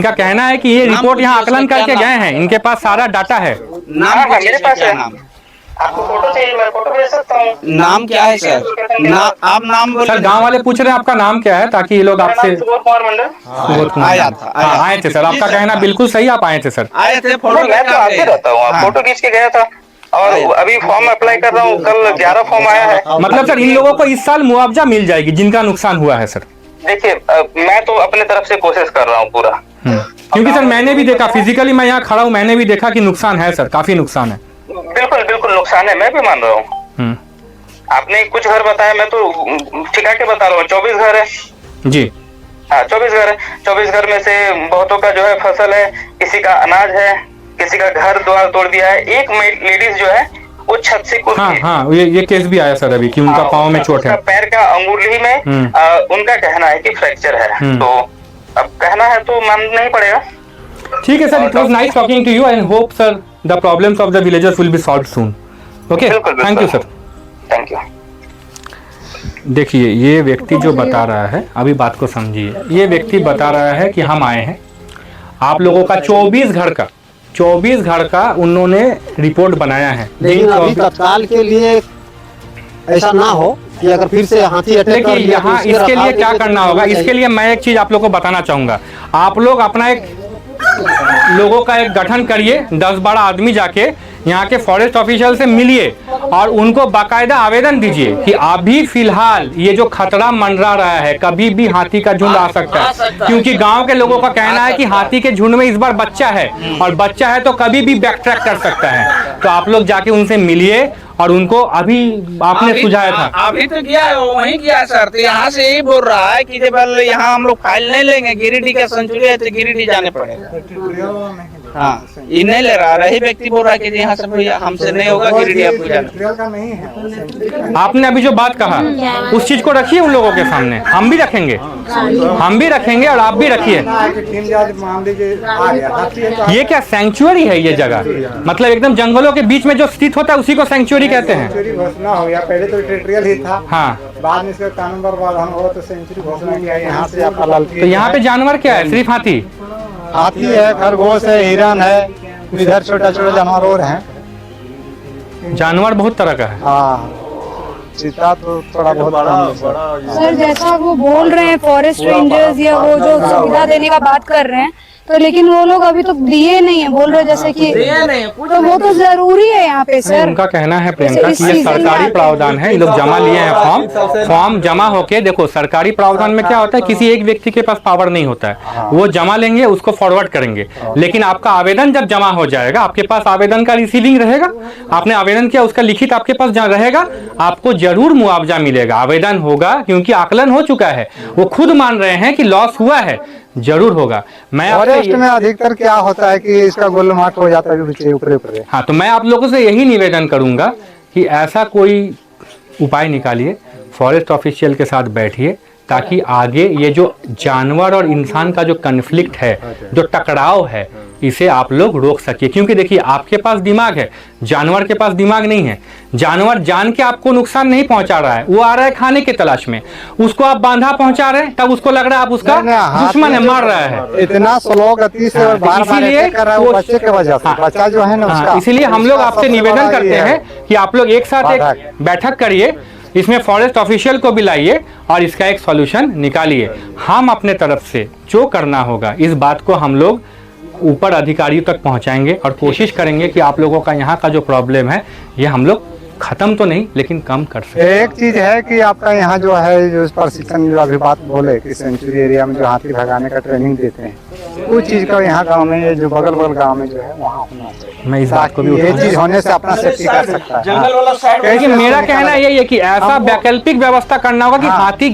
कहना है कि ये रिपोर्ट यहाँ आकलन करके गए हैं, इनके पास सारा डाटा है। मेरे पास है। आपको फोटो चाहिए, मैं फोटो भेज सकता हूँ। नाम क्या है सर? आप नाम बोलिए। सर गांव वाले पूछ रहे हैं आपका नाम क्या है, ताकि ये लोग आपसे। सुबोध कुमार मंडल आए थे सर, आपका कहना बिल्कुल सही, आप आए थे सर। आए थे, फोटो मैं तो आते रहता हूँ, फोटो खींच के गया था और अभी फॉर्म अप्लाई कर रहा हूँ। कल 11 फॉर्म आया है। मतलब सर इन लोगों को इस साल मुआवजा मिल जाएगी जिनका नुकसान हुआ है सर? देखिए, मैं तो अपने तरफ से कोशिश कर रहा हूँ पूरा, क्योंकि सर मैंने भी देखा, फिजिकली मैं यहाँ खड़ा हूँ, मैंने भी देखा कि नुकसान है सर, काफी नुकसान है। बिल्कुल नुकसान है, मैं भी मान रहा हूँ। आपने कुछ घर बताया, मैं तो ठिका के बता रहा हूँ। 24 घर है जी। हाँ, 24 घर है। 24 घर में से बहुतों का जो है फसल है, किसी का अनाज है, किसी का घर द्वार तोड़ दिया है। एक लेडीज जो है वो छत से कूद हाँ हाँ, ये केस भी आया सर अभी कि उनका पाँव में चोट है, पैर का अंगुली में उनका कहना है कि फ्रैक्चर है। तो अब कहना है तो मानना ही पड़ेगा। ठीक है sir, it was nice talking to you and hope sir the problems of the villagers will be solved soon. Okay, thank you sir. Thank you. देखिए ये व्यक्ति जो बता रहा है, अभी बात को समझिए। ये व्यक्ति बता रहा है कि हम आए हैं, आप लोगों का 24 घर का उन्होंने रिपोर्ट बनाया है। लेकिन अभी तत्काल के लिए ऐसा ना हो कि अगर फिर से हाथी अटैक कर लिया यहाँ तो इसके लिए क्या करना होगा, इसके लिए मैं एक चीज आप लोग को बताना चाहूंगा। आप लोग अपना एक लोगों का एक गठन करिए, 10-12 आदमी जाके यहाँ के फॉरेस्ट ऑफिशियल से मिलिए और उनको बाकायदा आवेदन दीजिए कि अभी फिलहाल ये जो खतरा मंडरा रहा है, कभी भी हाथी का झुंड आ सकता है, क्योंकि गांव के लोगों का कहना है कि हाथी के झुंड में इस बार बच्चा है और बच्चा है तो कभी भी बैक ट्रैक कर सकता है। तो आप लोग जाके उनसे मिलिए और उनको अभी आपने सुझाया था, अभी तो किया है, वही किया सर। तो यहाँ से यही बोल रहा है कि जब यहाँ हम लोग फाइल नहीं लेंगे, गिरिडीह का सेंचुरी है तो गिरिडीह जाने पड़ेगा। हाँ, ये नहीं ले रहा, रही व्यक्ति बोल रहा है कि यहाँ से हमसे नहीं होगा, गिरिडीह आपको जाना। आपने अभी जो बात कहा उस चीज को रखिए उन लोगों के सामने, हम भी रखेंगे और आप भी रखिए। ये क्या सेंचुरी है? ये जगह मतलब एकदम जंगलों के बीच में जो स्थित होता है उसी को सेंचुरी कहते हैं। घोषणा हो गया, पहले तो टेरिटोरियल ही था, हाँ, बाद में इसका कानून बर्बाद हुआ तो सेंचुरी घोषणा किया। यहाँ से आप तो यहाँ पे जानवर क्या है? सिर्फ हाथी है, खरगोश है, हिरन है, इधर छोटा छोटा जानवर और हैं। जानवर बहुत तरह का है। हाँ, चीता तो थोड़ा बहुत बड़ा। सर जैसा वो बोल रहे हैं फॉरेस्ट रेंजर्स या वो जो सुविधा देने का बात कर रहे हैं, तो लेकिन वो लोग अभी तो दिए नहीं है, बोल रहे जैसे कि तो वो तो जरूरी है यहाँ पे सर। उनका कहना है प्रियंका कि ये सरकारी प्रावधान है, ये लोग जमा लिए हैं फॉर्म जमा होके। देखो सरकारी प्रावधान में क्या होता है, किसी एक व्यक्ति के पास पावर नहीं होता है, वो जमा लेंगे, उसको फॉरवर्ड करेंगे। लेकिन आपका आवेदन जब जमा हो जाएगा, आपके पास आवेदन का रिसीविंग रहेगा, आपने आवेदन किया उसका लिखित आपके पास रहेगा, आपको जरूर मुआवजा मिलेगा। आवेदन होगा क्योंकि आकलन हो चुका है, वो खुद मान रहे हैं कि लॉस हुआ है, जरूर होगा। मैं फॉरेस्ट में अधिकतर क्या होता है कि इसका गोलमाट हो जाता है ऊपर। हाँ, तो मैं आप लोगों से यही निवेदन करूंगा कि ऐसा कोई उपाय निकालिए, फॉरेस्ट ऑफिशियल के साथ बैठिए, ताकि आगे ये जो जानवर और इंसान का जो कन्फ्लिक्ट है, जो टकराव है, इसे आप लोग रोक सकिए। क्योंकि देखिए आपके पास दिमाग है, जानवर के पास दिमाग नहीं है। जानवर जान के आपको नुकसान नहीं पहुंचा रहा है, वो आ रहा है खाने की तलाश में, उसको आप बांधा पहुंचा रहे हैं, तब उसको लग रहा है आप उसका दुश्मन है, मार रहा है। इतना स्लो गति से इसीलिए बच्चे की वजह से बच्चा जो है ना, इसीलिए हम लोग आपसे निवेदन करते हैं कि आप लोग एक साथ एक बैठक करिए, इसमें फॉरेस्ट ऑफिशियल को भी लाइए और इसका एक सॉल्यूशन निकालिए। हम अपने तरफ से जो करना होगा, इस बात को हम लोग ऊपर अधिकारियों तक पहुंचाएंगे और कोशिश करेंगे कि आप लोगों का यहाँ का जो प्रॉब्लम है ये हम लोग खत्म तो नहीं लेकिन कम कर सकते। एक चीज है कि आपका यहाँ जो है जो प्रशिक्षण जो अभी बात बोले कि सेंचुरी एरिया में जो हाथी भगाने का ट्रेनिंग देते हैं, उस चीज का यहाँ गांव में जो बगल गांव में जो है वहाँ होना चाहिए। मैं इस बात को भी ये चीज होने से अपना सेफ्टी कर सकता है। लेकिन मेरा कहना यही है कि ऐसा वैकल्पिक व्यवस्था करना होगा कि हाथी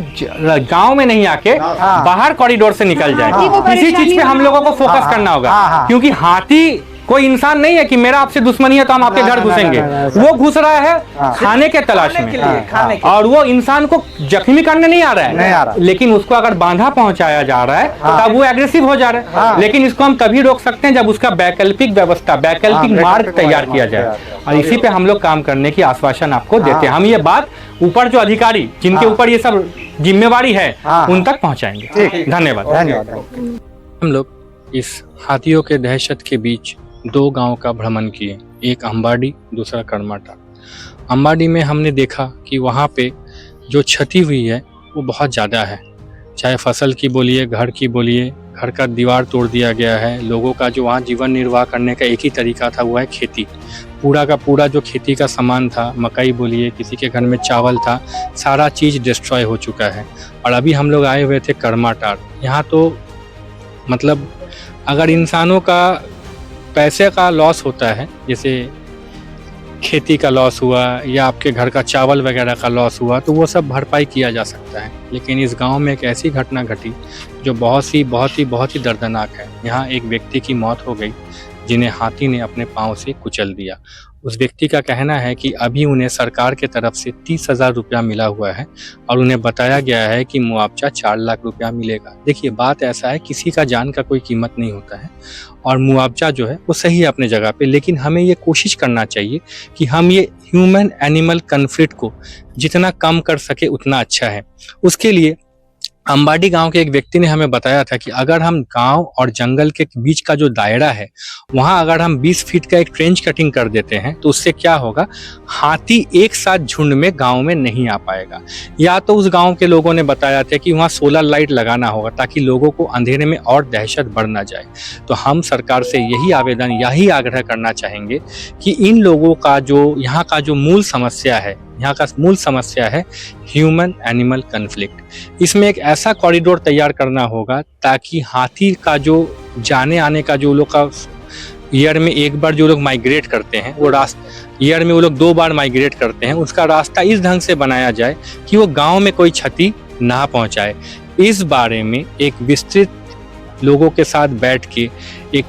गांव में नहीं आके बाहर कॉरिडोर से निकल जाए। इसी चीज पे हम लोगों को फोकस करना होगा, क्योंकि हाथी कोई इंसान नहीं है कि मेरा आपसे दुश्मनी है तो हम आपके घर घुसेंगे। वो घुस रहा है खाने के तलाश में, और वो इंसान को जख्मी करने नहीं आ रहा है, लेकिन उसको अगर बांधा पहुंचाया जा रहा है तब वो एग्रेसिव हो जा रहा है। लेकिन इसको हम तभी रोक सकते हैं जब उसका वैकल्पिक व्यवस्था, वैकल्पिक मार्ग तैयार किया जाए, और इसी पे हम लोग काम करने की आश्वासन आपको देते हैं। हम ये बात ऊपर जो अधिकारी जिनके ऊपर ये सब जिम्मेवारी है उन तक पहुंचाएंगे। धन्यवाद। हम लोग इस हाथियों के दहशत के बीच 2 गांव का भ्रमण किए, एक अंबाडी, दूसरा करमाटा। अंबाडी में हमने देखा कि वहाँ पे जो क्षति हुई है वो बहुत ज़्यादा है, चाहे फसल की बोलिए, घर की बोलिए, घर का दीवार तोड़ दिया गया है। लोगों का जो वहाँ जीवन निर्वाह करने का एक ही तरीका था वो है खेती। पूरा का पूरा जो खेती का सामान था, मकई बोलिए, किसी के घर में चावल था, सारा चीज़ डिस्ट्रॉय हो चुका है। और अभी हम लोग आए हुए थे करमाटार। यहाँ तो मतलब अगर इंसानों का पैसे का लॉस होता है, जैसे खेती का लॉस हुआ या आपके घर का चावल वगैरह का लॉस हुआ, तो वो सब भरपाई किया जा सकता है। लेकिन इस गांव में एक ऐसी घटना घटी जो बहुत ही दर्दनाक है। यहाँ एक व्यक्ति की मौत हो गई, जिन्हें हाथी ने अपने पांव से कुचल दिया। उस व्यक्ति का कहना है कि अभी उन्हें सरकार की तरफ से 30,000 रुपया मिला हुआ है और उन्हें बताया गया है कि मुआवजा 4 लाख रुपया मिलेगा। देखिए, बात ऐसा है, किसी का जान का कोई कीमत नहीं होता है और मुआवजा जो है वो सही है अपने जगह पे, लेकिन हमें ये कोशिश करना चाहिए कि हम ये ह्यूमन एनिमल कन्फ्लिक्ट को जितना कम कर सके उतना अच्छा है। उसके लिए अंबाडी गांव के एक व्यक्ति ने हमें बताया था कि अगर हम गांव और जंगल के बीच का जो दायरा है वहां अगर हम 20 फीट का एक ट्रेंच कटिंग कर देते हैं तो उससे क्या होगा, हाथी एक साथ झुंड में गांव में नहीं आ पाएगा। या तो उस गांव के लोगों ने बताया था कि वहां सोलर लाइट लगाना होगा ताकि लोगों को अंधेरे में और दहशत बढ़ ना जाए। तो हम सरकार से यही आवेदन, यही आग्रह करना चाहेंगे कि इन लोगों का जो यहाँ का जो मूल समस्या है ह्यूमन एनिमल कन्फ्लिक्ट। इसमें एक ऐसा कॉरिडोर तैयार करना होगा ताकि हाथी का जो जाने आने का जो लोग का ईयर में एक बार जो लोग माइग्रेट करते हैं, वो रास्ता ईयर में वो लोग 2 बार माइग्रेट करते हैं, उसका रास्ता इस ढंग से बनाया जाए कि वो गांव में कोई क्षति ना पहुंचाए। इस बारे में एक विस्तृत लोगों के साथ बैठ के एक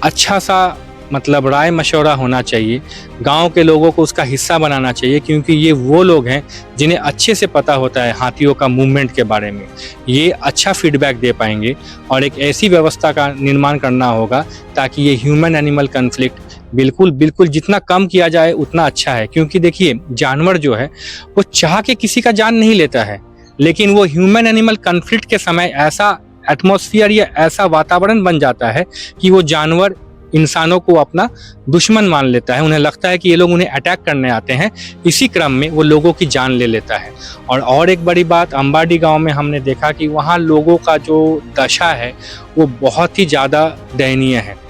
अच्छा सा मतलब राय मशवरा होना चाहिए। गांव के लोगों को उसका हिस्सा बनाना चाहिए, क्योंकि ये वो लोग हैं जिन्हें अच्छे से पता होता है हाथियों का मूवमेंट के बारे में। ये अच्छा फीडबैक दे पाएंगे और एक ऐसी व्यवस्था का निर्माण करना होगा ताकि ये ह्यूमन एनिमल कन्फ्लिक्ट बिल्कुल जितना कम किया जाए उतना अच्छा है। क्योंकि देखिए, जानवर जो है वो चाह के किसी का जान नहीं लेता है, लेकिन वो ह्यूमन एनिमल कन्फ्लिक्ट के समय ऐसा एटमॉस्फेयर या ऐसा वातावरण बन जाता है कि वो जानवर इंसानों को अपना दुश्मन मान लेता है। उन्हें लगता है कि ये लोग उन्हें अटैक करने आते हैं, इसी क्रम में वो लोगों की जान ले लेता है। और एक बड़ी बात, अंबाडी गांव में हमने देखा कि वहाँ लोगों का जो दशा है वो बहुत ही ज़्यादा दयनीय है।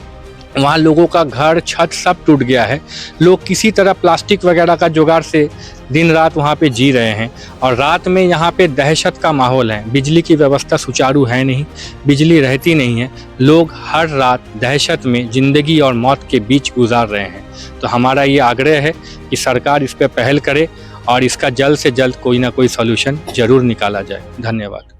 वहाँ लोगों का घर छत सब टूट गया है। लोग किसी तरह प्लास्टिक वगैरह का जुगाड़ से दिन रात वहाँ पे जी रहे हैं और रात में यहाँ पे दहशत का माहौल है। बिजली की व्यवस्था सुचारू है नहीं, बिजली रहती नहीं है। लोग हर रात दहशत में जिंदगी और मौत के बीच गुजार रहे हैं। तो हमारा ये आग्रह है कि सरकार इस पर पहल करे और इसका जल्द से जल्द कोई ना कोई सॉल्यूशन जरूर निकाला जाए। धन्यवाद।